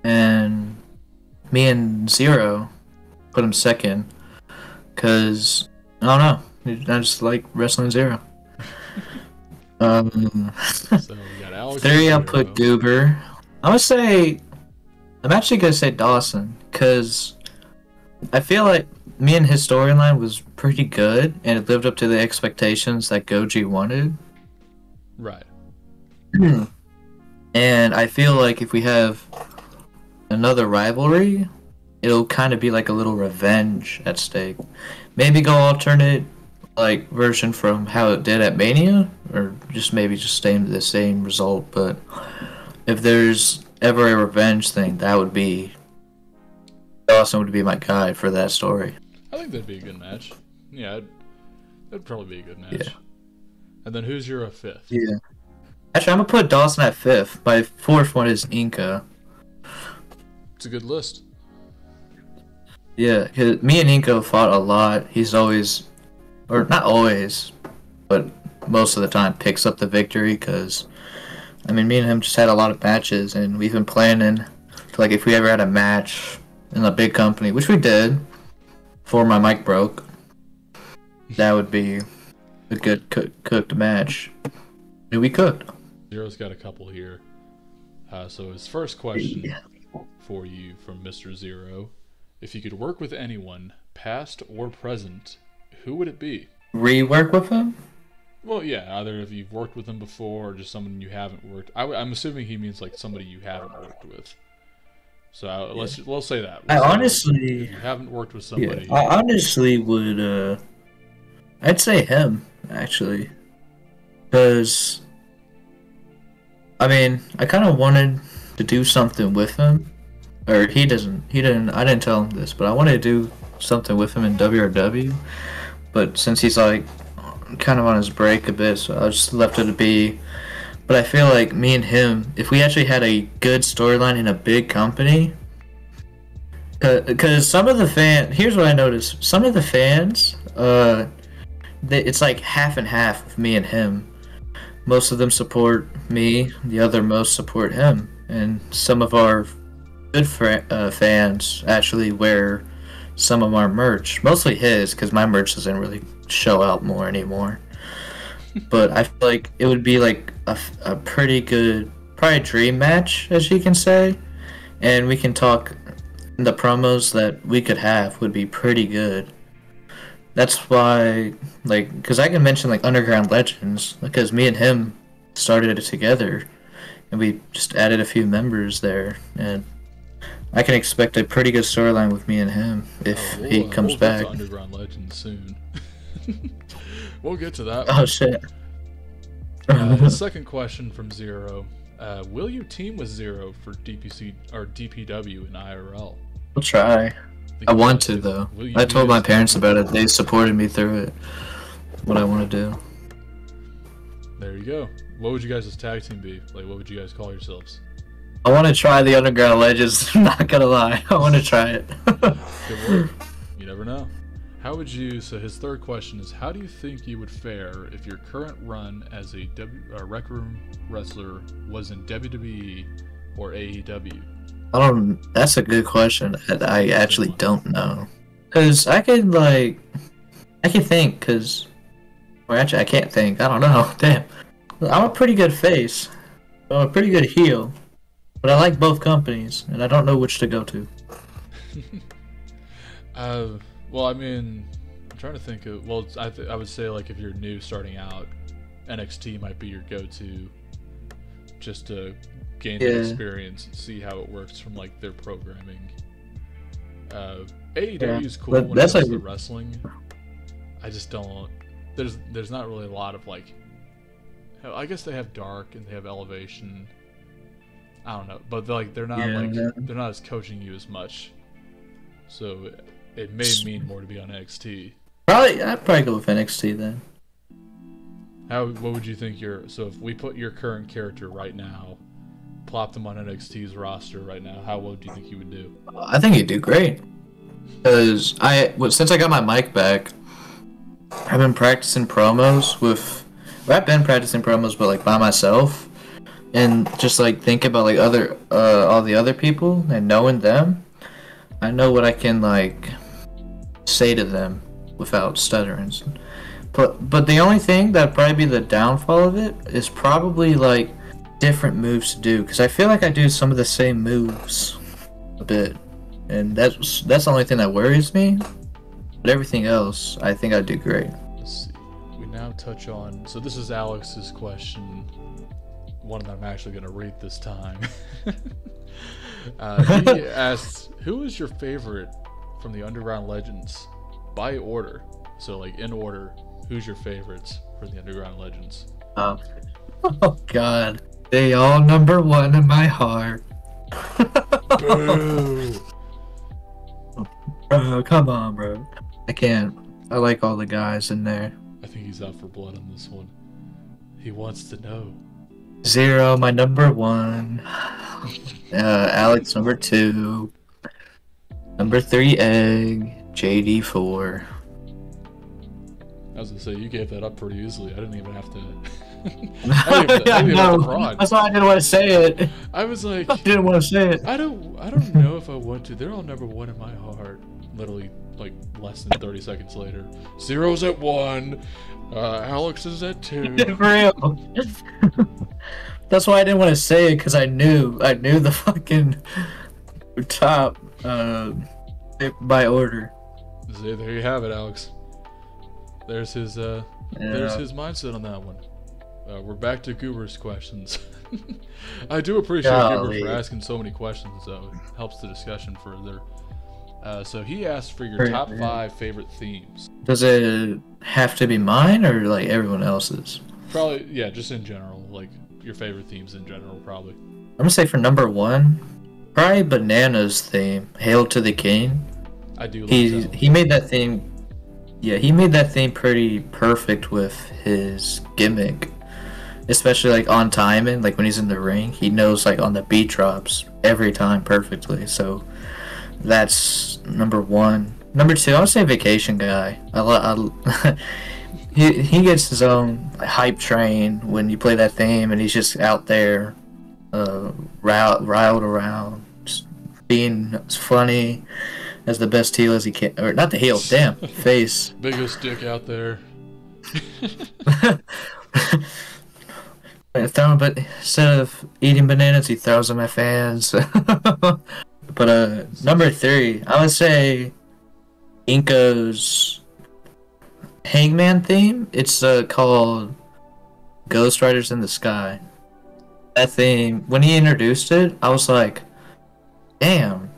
S2: And me and Zero put him 2nd, because I don't know, I just like wrestling Zero.
S1: So we got Alex
S2: 3, I'll put Goober. I'm actually gonna say Dawson, because I feel like me and his storyline was pretty good, and it lived up to the expectations that Goji wanted.
S1: Right.
S2: And I feel like if we have another rivalry, it'll kind of be a little revenge at stake. Maybe go alternate version from how it did at Mania, or maybe stay in the same result. But if there's ever a revenge thing, that would be Dawson would be my guy for that story.
S1: I think that'd be a good match. Yeah, that'd probably be a good match.
S2: Yeah.
S1: And then who's your 5th?
S2: Yeah. Actually, I'm gonna put Dawson at 5th. My 4th one is Inca.
S1: It's a good list.
S2: Yeah, cause me and Inca fought a lot. He's always or not always, but most of the time picks up the victory because, I mean, me and him just had a lot of matches, and we've been planning to, like, if we ever had a match in a big company, which we did before my mic broke, that would be a good cooked match. And we cooked.
S1: Zero's got a couple here. So his first question for you from Mr. Zero: if you could work with anyone, past or present, who would it be?
S2: Rework with him?
S1: Well, yeah, either if you've worked with him before or just someone you haven't worked. I'm assuming he means like somebody you haven't worked with. So we'll say that.
S2: I honestly
S1: haven't worked with somebody.
S2: Yeah, I honestly would. I'd say him actually, because I mean, I kind of wanted to do something with him, or he didn't. I didn't tell him this, but I wanted to do something with him in WRW. But since he's like kind of on his break a bit, so I just left it to be. But I feel like me and him, if we actually had a good storyline in a big company, because some of the here's what I noticed: some of the fans, it's like half and half with me and him. Most of them support me, the other most support him, and some of our good fans actually wear some of our merch, mostly his, because my merch doesn't really show out more anymore. But I feel like it would be like a pretty good, probably dream match, as you can say, and we can talk. The promos that we could have would be pretty good. That's why, like, because I can mention like Underground Legends, because me and him started it together, and we just added a few members there, and I can expect a pretty good storyline with me and him if he comes back.
S1: We'll get to Underground Legends soon. We'll get to that.
S2: Oh shit.
S1: The second question from Zero: will you team with Zero for DPC or DPW in IRL?
S2: I'll try. I want to though. I told my parents about it. They supported me through it. What I want to do.
S1: There you go. What would you guys' tag team be? Like, what would you guys call yourselves?
S2: I want to try the Underground Legends. I'm not gonna lie. I want to try it.
S1: Good work. You never know. How would you? So his third question is: how do you think you would fare if your current run as a Rec Room wrestler was in WWE or AEW?
S2: That's a good question. I actually don't know. Cause I can think. Cause, or actually, I can't think. I don't know. Damn. I'm a pretty good face. I'm a pretty good heel. But I like both companies, and I don't know which to go to.
S1: Well, I mean, I'm trying to think of. Well, I would say like if you're new starting out, NXT might be your go-to, just to gain the experience and see how it works from like their programming. AEW is cool when it comes to wrestling. I just don't. There's not really a lot of like. I guess they have Dark and they have Elevation. I don't know, but they're not they're not as coaching you as much. So it may mean more to be on NXT.
S2: I'd probably go with NXT then.
S1: What would you think so if we put your current character right now, plop them on NXT's roster right now, how well do you think you would do?
S2: I think he'd do great. Because since I got my mic back, I've been practicing promos I've been practicing promos, but like by myself, and just like think about like all the other people and knowing them, I know what I can like say to them without stuttering. But the only thing that'd probably be the downfall of it is probably like different moves to do, because I feel like I do some of the same moves a bit, and that's the only thing that worries me. But everything else, I think I'd do great.
S1: Let's see. We now touch on. So this is Alex's question, one that I'm actually going to read this time. He asks, "Who is your favorite from the Underground Legends by order?" So like in order, who's your favorites for the Underground Legends?
S2: Oh God, they all number one in my heart.
S1: Boo.
S2: Bro, come on, bro. I can't. I like all the guys in there.
S1: I think he's out for blood on this one. He wants to know.
S2: Zero, my number one. Alex, number two. Number three, Egg. JD, 4.
S1: I was gonna say you gave that up pretty easily. I didn't even have to. I didn't even have to prod.
S2: That's why I didn't want to say it.
S1: I was like,
S2: I didn't want to say it.
S1: I don't know if I want to. They're all number one in my heart. Literally, like less than 30 seconds later. Zero's at 1. Alex is at 2.
S2: For real. That's why I didn't want to say it, because I knew the fucking top by order.
S1: See, there you have it, Alex. There's his there's his mindset on that one. We're back to Goober's questions. I do appreciate Goober for asking so many questions, though. It helps the discussion further. So he asked for your top 5 favorite themes.
S2: Does it have to be mine or like everyone else's?
S1: Probably, yeah, just in general, like your favorite themes in general, probably.
S2: I'm gonna say for number 1, probably Banana's theme, "Hail to the King."
S1: I do.
S2: He made that theme. Yeah, he made that theme pretty perfect with his gimmick, especially like on timing. Like when he's in the ring, he knows like on the beat drops every time perfectly. So that's number 1. Number 2, I would say Vacation Guy. He gets his own hype train when you play that theme, and he's just out there, riled around, just being funny as the best heel as he can, or not the heel, damn face.
S1: Biggest dick out there.
S2: But instead of eating bananas, he throws them at fans. But number 3, I would say Inko's Hangman theme. It's called Ghost Riders in the Sky. That theme, when he introduced it, I was like, damn.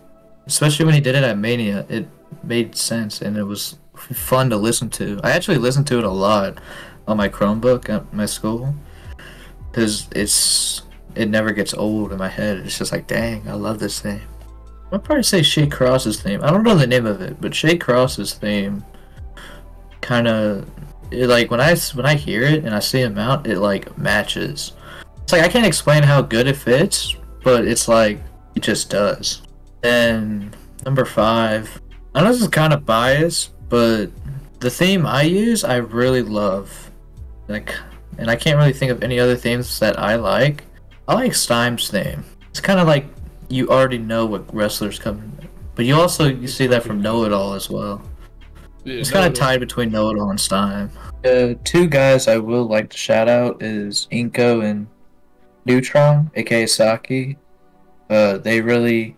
S2: Especially when he did it at Mania, it made sense and it was fun to listen to. I actually listened to it a lot on my Chromebook at my school, because it never gets old in my head. It's just like, dang, I love this theme. I'd probably say Shay Cross's theme. I don't know the name of it, but Shay Cross's theme kind of, like when I hear it and I see him out, it like matches. It's like I can't explain how good it fits, but it's like it just does. And number 5, I know this is kind of biased, but the theme I use, I really love. Like, and I can't really think of any other themes that I like. I like Stime's theme. It's kind of like you already know what wrestlers coming, but you see that from Know It All as well. Yeah, it's kind of tied between Know It All and Stime. 2 guys I will like to shout out is Inko and Neutron, aka Saki. They really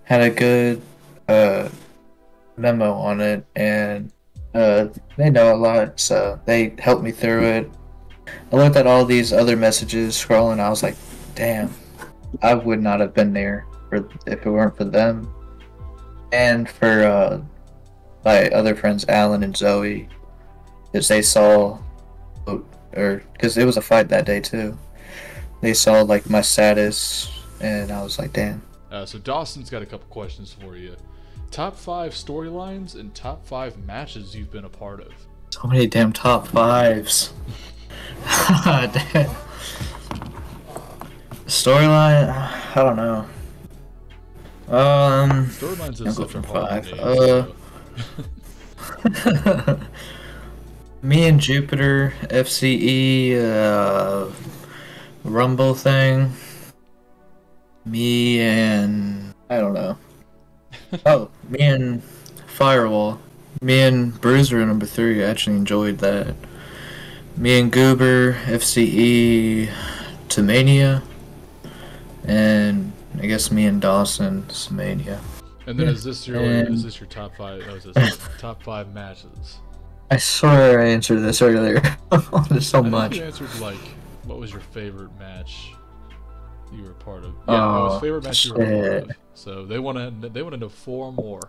S2: had a good memo on it, and they know a lot, so they helped me through it. I looked at all these other messages scrolling, I was like, damn, I would not have been there if it weren't for them. And for my other friends, Alan and Zoe, because they saw, because it was a fight that day too. They saw like my status, and I was like, damn.
S1: So Dawson's got a couple questions for you. Top 5 storylines and top 5 matches you've been a part of.
S2: So many damn top 5s. Storyline, I don't know.
S1: Storylines is such a hard
S2: 5. Me and Jupiter, FCE, Rumble thing. Me and I don't know. Oh, me and Firewall. Me and Bruiser number 3. I actually enjoyed that. Me and Goober, FCE, to Mania, and I guess me and Dawson, Mania.
S1: And then is this your top 5? Oh, is this top 5 matches?
S2: I swear I answered this earlier. There's so much.
S1: You answered like, what was your favorite match you were part of? Yeah, it was favorite match you were part of. So they want to know 4 more.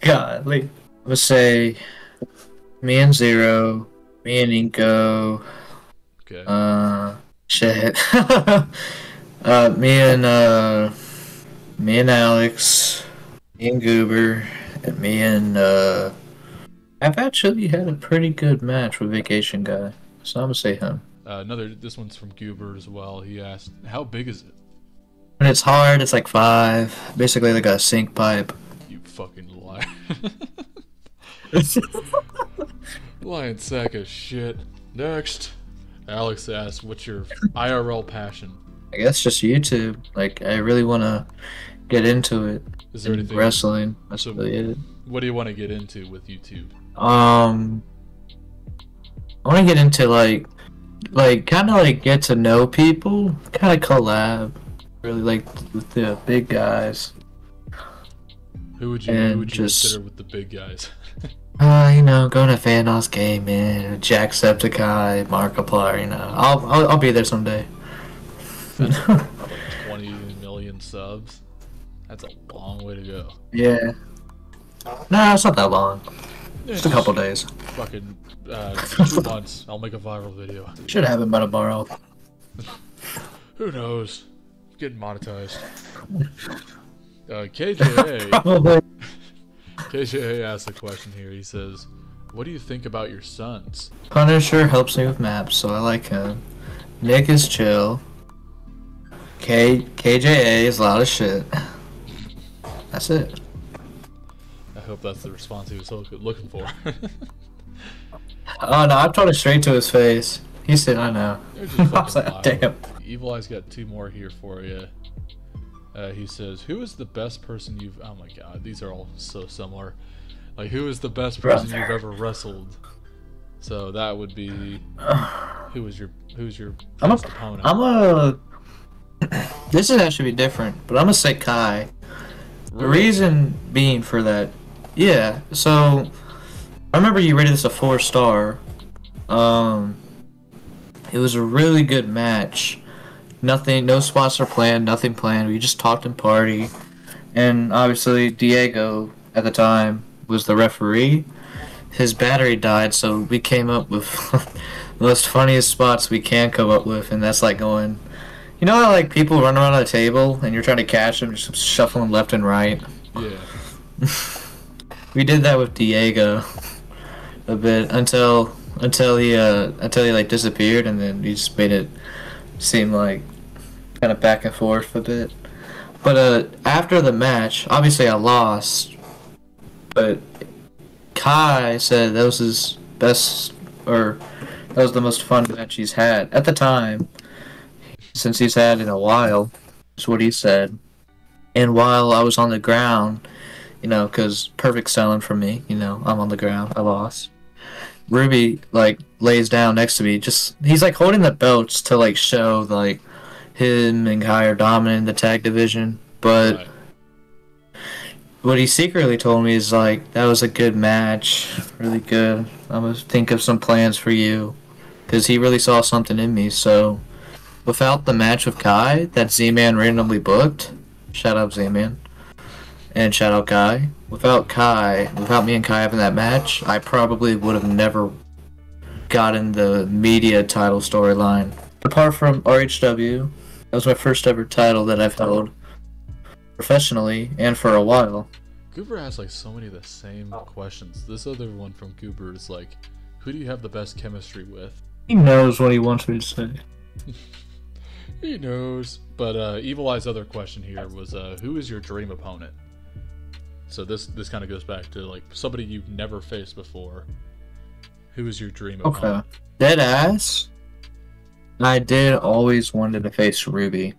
S2: Godly. I would say me and Zero, me and Inko.
S1: Okay.
S2: Shit. Me and Alex, me and Goober, and me and I've actually had a pretty good match with Vacation Guy, so I'm gonna say him.
S1: This one's from Goober as well. He asked, how big is it?
S2: When it's hard, it's like 5. Basically like a sink pipe.
S1: You fucking liar. Lying sack of shit. Next. Alex asks, what's your IRL passion?
S2: I guess just YouTube. Like, I really want to get into it.
S1: Is there anything?
S2: Wrestling. That's really it.
S1: What do you want to get into with YouTube?
S2: I want to get into, like kind of, like, get to know people. Kind of collab. Really, like, with the big guys.
S1: Who would you consider with the big guys?
S2: You know, going to Vandal's Gaming, Jacksepticeye, Markiplier, you know. I'll be there someday.
S1: 20 million subs? That's a long way to go.
S2: Yeah. No, it's not that long. Just a couple days.
S1: Fucking 2 months. I'll make a viral video.
S2: Should happen by tomorrow.
S1: Who knows? Getting monetized. KJA.
S2: Probably.
S1: KJA asked a question here. He says, what do you think about your sons?
S2: Punisher helps me with maps, so I like him. Nick is chill. KJA is loud as shit. That's it.
S1: I hope that's the response he was looking for.
S2: Oh no, I told it straight to his face. He said, I know. I was like, damn.
S1: Evil Eye's got 2 more here for you. He says, who is the best person you've... Oh my god, these are all so similar. Like, who is the best person you've ever wrestled? So that would be... Who's your best opponent?
S2: This is actually different, but I'm gonna say Kai. The reason being for that... Yeah, so... I remember you rated this a 4-star. It was a really good match. No spots were planned, nothing planned. We just talked and party. And obviously Diego at the time was the referee. His battery died, so we came up with the most funniest spots we can come up with, and that's like going, you know how like people run around a table and you're trying to catch them, just shuffling left and right.
S1: Yeah.
S2: We did that with Diego a bit until he like disappeared, and then we just made it seem like kind of back and forth a bit. But after the match, obviously I lost, but Kai said that was his best, or that was the most fun match he's had at the time, since he's had in a while, is what he said. And while I was on the ground, you know, because perfect selling for me, you know, I'm on the ground, I lost. Ruby, like, lays down next to me, he's like holding the belts to like show like him and Kai are dominant in the tag division, but right. What he secretly told me is like, that was a good match, really good. I'm gonna think of some plans for you, because he really saw something in me. So without the match with Kai that Z-Man randomly booked, shout out Z-Man and shout out Kai, without me and Kai having that match, I probably would have never gotten the media title storyline. Apart from RHW, that was my first ever title that I've held professionally and for a while.
S1: Goober asks like so many of the same questions. This other one from Goober is like, who do you have the best chemistry with?
S2: He knows what he wants me to say.
S1: He knows. But Evil Eye's other question here was, who is your dream opponent? So this kind of goes back to like somebody you've never faced before. Who is your dream opponent?
S2: Okay. Dead ass. I did always wanted to face Ruby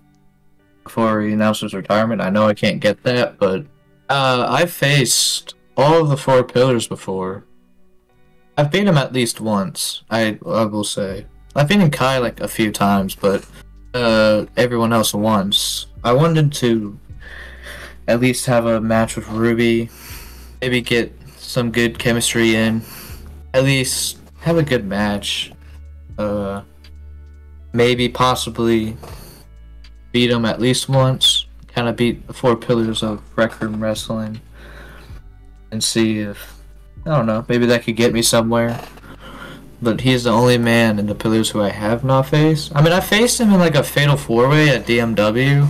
S2: before he announced his retirement. I know I can't get that, but I faced all of the 4 pillars before. I've beat him at least once, I will say. I've beaten Kai like a few times, but everyone else once. I wanted to at least have a match with Ruby, maybe get some good chemistry in, at least have a good match, maybe possibly beat him at least once, kind of beat the 4 pillars of record wrestling, and see if, I don't know, maybe that could get me somewhere. But he's the only man in the pillars who I have not faced. I mean, I faced him in like a fatal 4-way at DMW,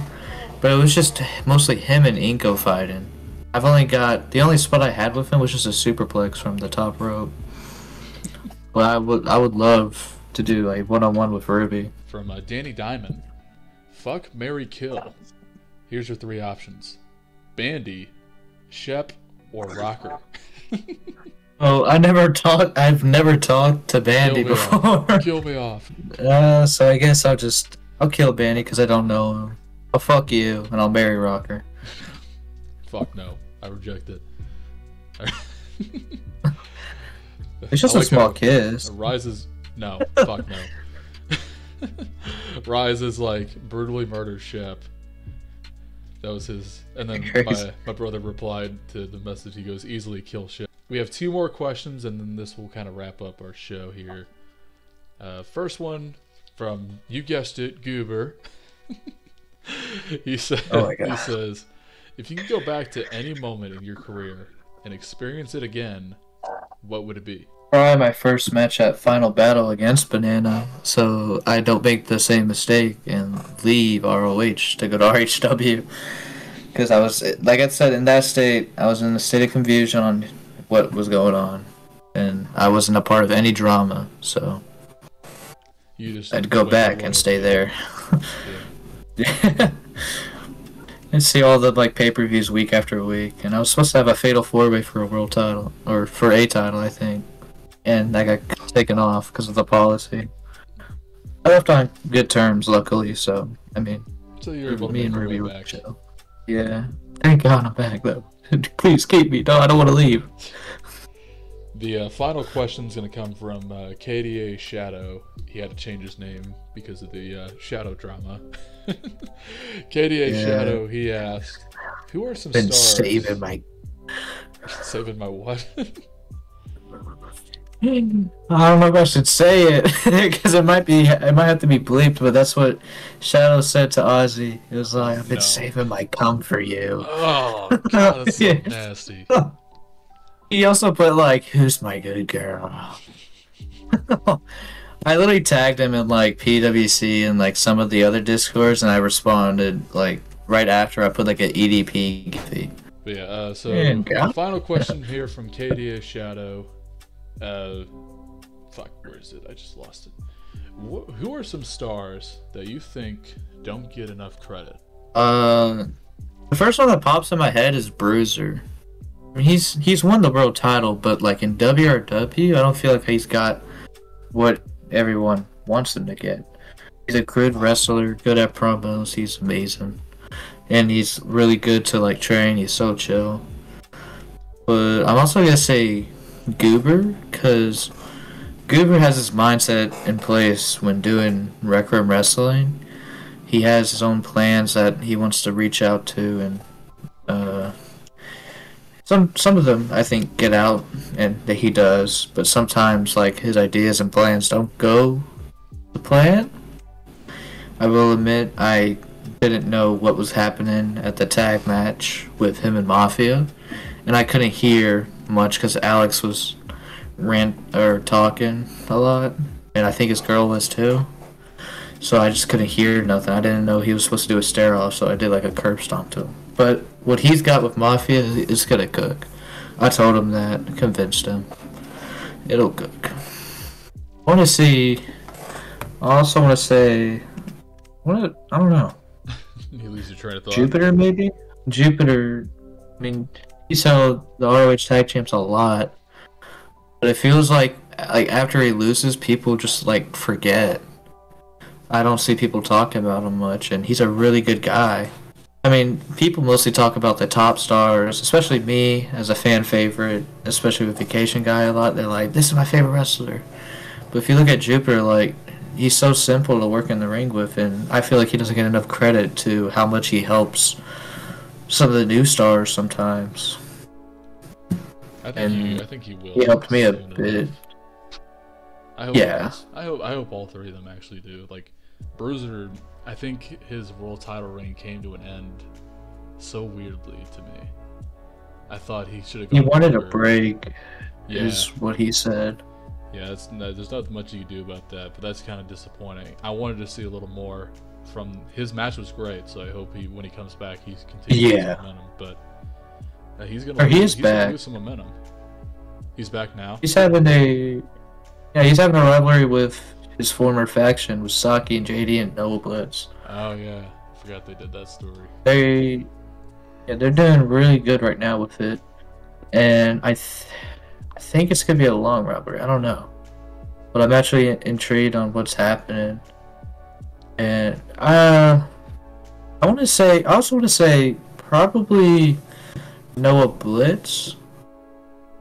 S2: but it was just mostly him and Inko fighting. The only spot I had with him was just a superplex from the top rope. But I would love to do a one-on-one with Ruby.
S1: From Danny Diamond. Fuck, marry, kill. Here's your 3 options. Bandy, Shep, or Rocker?
S2: Oh, I've never talked to Bandy before.
S1: Kill me off.
S2: So I guess I'll kill Bandy because I don't know him. I'll fuck you and I'll marry Rocker.
S1: Fuck no, I reject it.
S2: It's just a small kiss.
S1: Rise is no, fuck no. Rise is like brutally murder Shep. That was his, and then my brother replied to the message. He goes, easily kill Shep. We have 2 more questions, and then this will kind of wrap up our show here. First one from, you guessed it, Goober. He says, if you could go back to any moment in your career and experience it again, what would it be?
S2: Probably my first match at Final Battle against Banana, so I don't make the same mistake and leave ROH to go to RHW. Because I was, like I said, in that state, I was in a state of confusion on what was going on, and I wasn't a part of any drama, so I'd go back and stay there. Yeah. And see all the pay-per-views week after week, and I was supposed to have a fatal 4-way for a world title, or for a title, I think. And that got taken off because of the policy. I left on good terms, luckily, so, I mean,
S1: so you're able to
S2: me and Ruby were chill. Yeah. Thank God I'm back, though. Please keep me. No, I don't want to leave.
S1: The final question is going to come from KDA Shadow. He had to change his name because of the Shadow drama. KDA Shadow, he asked, who are some stars...
S2: saving my...
S1: Saving my what?
S2: I don't know if I should say it because it might have to be bleeped, but that's what Shadow said to Ozzy. It was like, I've been saving my cum for you.
S1: Oh, God, that's so nasty.
S2: He also put who's my good girl? I literally tagged him in PWC and some of the other Discords, and I responded right after I put an EDP gify.
S1: But yeah, so final question here from KDA Shadow. Fuck, where is it? I just lost it. Who are some stars that you think don't get enough credit?
S2: The first one that pops in my head is Bruiser. I mean, he's won the world title, but in WRW, I don't feel like he's got what everyone wants him to get. He's a good wrestler, good at promos. He's amazing, and he's really good to train. He's so chill. But I'm also gonna say Goober, because Goober has his mindset in place when doing Rec Room Wrestling. He has his own plans that he wants to reach out to, and some of them I think get out, and that he does, but sometimes his ideas and plans don't go to plan. I will admit I didn't know what was happening at the tag match with him and Mafia, and I couldn't hear much because Alex was talking a lot, and I think his girl was too. So I just couldn't hear nothing. I didn't know he was supposed to do a stare off, so I did a curb stomp to him. But what he's got with Mafia is gonna cook. I told him that, convinced him. It'll cook. I also want to say, I don't know.
S1: You lose your train of thought.
S2: Jupiter, maybe? Jupiter, I mean, he's held the ROH Tag Champs a lot. But it feels like after he loses, people just forget. I don't see people talking about him much, and he's a really good guy. I mean, people mostly talk about the top stars, especially me as a fan favorite, especially with Vacation Guy a lot. They're like, this is my favorite wrestler. But if you look at Jupiter, he's so simple to work in the ring with, and I feel like he doesn't get enough credit to how much he helps some of the new stars sometimes.
S1: I think he will.
S2: He helped me a bit.
S1: I hope all 3 of them actually do. Bruiser, I think his world title reign came to an end so weirdly to me. I thought he should have gone.
S2: He wanted a break, is what he said.
S1: Yeah, there's not much you can do about that, but that's kind of disappointing. I wanted to see a little more from his match. Was great, so I hope when he comes back, he's continuing his momentum. But he's gonna lose some momentum. He's back now. He's having
S2: a rivalry with his former faction with Saki and JD and Noah Blitz.
S1: Oh yeah, I forgot they did that story.
S2: They're doing really good right now with it. and I think it's gonna be a long robbery. I don't know, but I'm actually intrigued on what's happening. And I want to say, I also want to say probably Noah Blitz.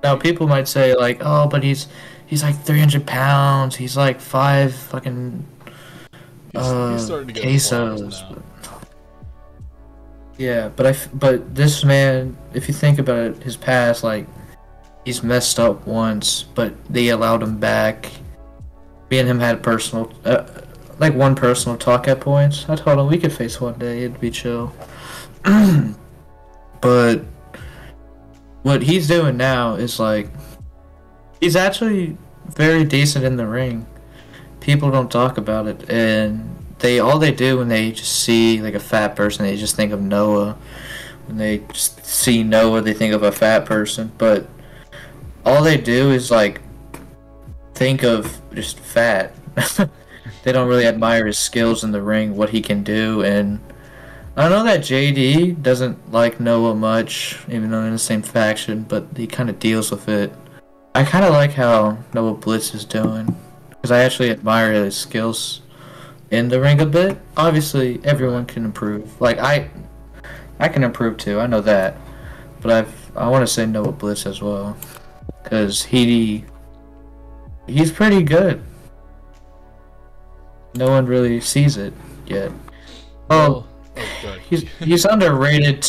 S2: Now people might say like, oh, but he's like 300 pounds. He's like 5 fucking
S1: he's starting to get
S2: pesos.
S1: now.
S2: Yeah, but this man, if you think about it, his past, like, he's messed up once, but they allowed him back. Me and him had personal, like one personal talk at points. I told him we could face one day, it'd be chill. But what he's doing now is like, he's actually very decent in the ring. People don't talk about it, and all they do when they just see like a fat person, they just think of Noah. When they just see Noah, they think of a fat person. But all they do is like think of just fat. They don't really admire his skills in the ring, what he can do. And I know that JD doesn't like Noah much, even though they're in the same faction, but he kind of deals with it. I kind of like how Noah Blitz is doing, because I actually admire his skills in the ring a bit. Obviously, everyone can improve. Like, I can improve too, I know that. But I want to say Noah Blitz as well, because he's pretty good. No one really sees it yet. Oh, he's underrated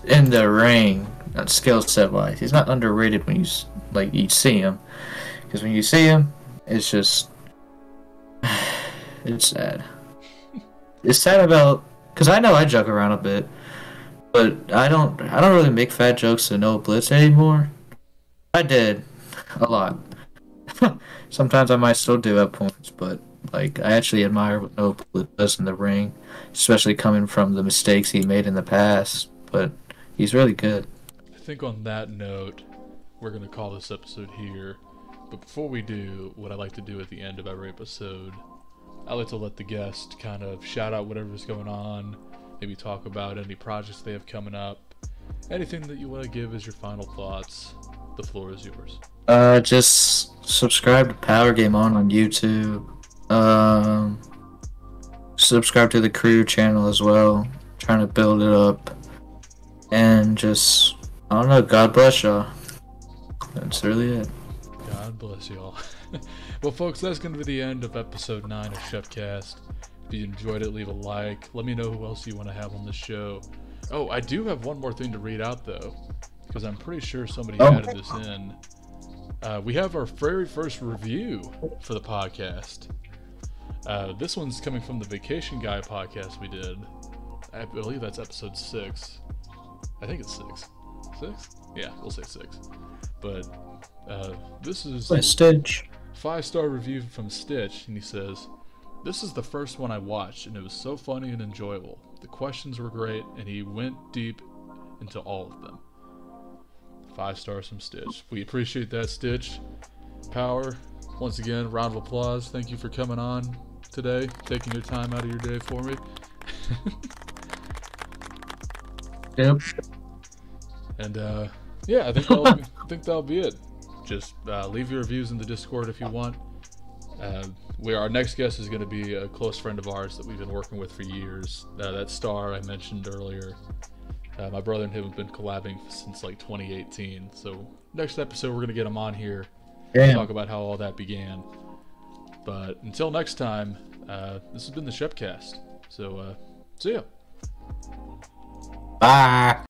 S2: in the ring, not skill set wise. He's not underrated when you see him, because when you see him, it's just it's sad. It's sad about, because I know I joke around a bit, but I don't really make fat jokes to Noah Blitz anymore. I did a lot. Sometimes I might still do at points, but like, I actually admire what Noah Blitz does in the ring, especially coming from the mistakes he made in the past. But he's really good.
S1: I think on that note, we're going to call this episode here. But before we do, what I like to do at the end of every episode, I like to let the guest kind of shout out whatever's going on, maybe talk about any projects they have coming up, anything that you want to give as your final thoughts. The floor is yours.
S2: Just subscribe to PowerGameOn on YouTube. Subscribe to the Crew channel as well. Trying to build it up. And just, I don't know, God bless y'all. That's really it.
S1: God bless y'all. Well, folks, that's going to be the end of episode 9 of ShepCast. If you enjoyed it, leave a like. Let me know who else you want to have on the show. Oh, I do have one more thing to read out, though, because I'm pretty sure somebody added this in. We have our very first review for the podcast. This one's coming from the Vacation Guy podcast we did. I believe that's episode 6. I think it's 6. 6? Yeah, we'll say 6. But this is
S2: Stitch.
S1: 5-star review from Stitch, and he says, "This is the first one I watched, and it was so funny and enjoyable. The questions were great, and he went deep into all of them." 5 stars from Stitch. We appreciate that, Stitch. Power, once again, round of applause. Thank you for coming on today, taking your time out of your day for me.
S2: Yep.
S1: And yeah, I think that'll be it. Just leave your reviews in the Discord if you want. Our next guest is going to be a close friend of ours that we've been working with for years. That Star I mentioned earlier. My brother and him have been collabing since like 2018. So next episode we're going to get him on here and talk about how all that began. But until next time, this has been the ShepCast. So see ya.
S2: Bye.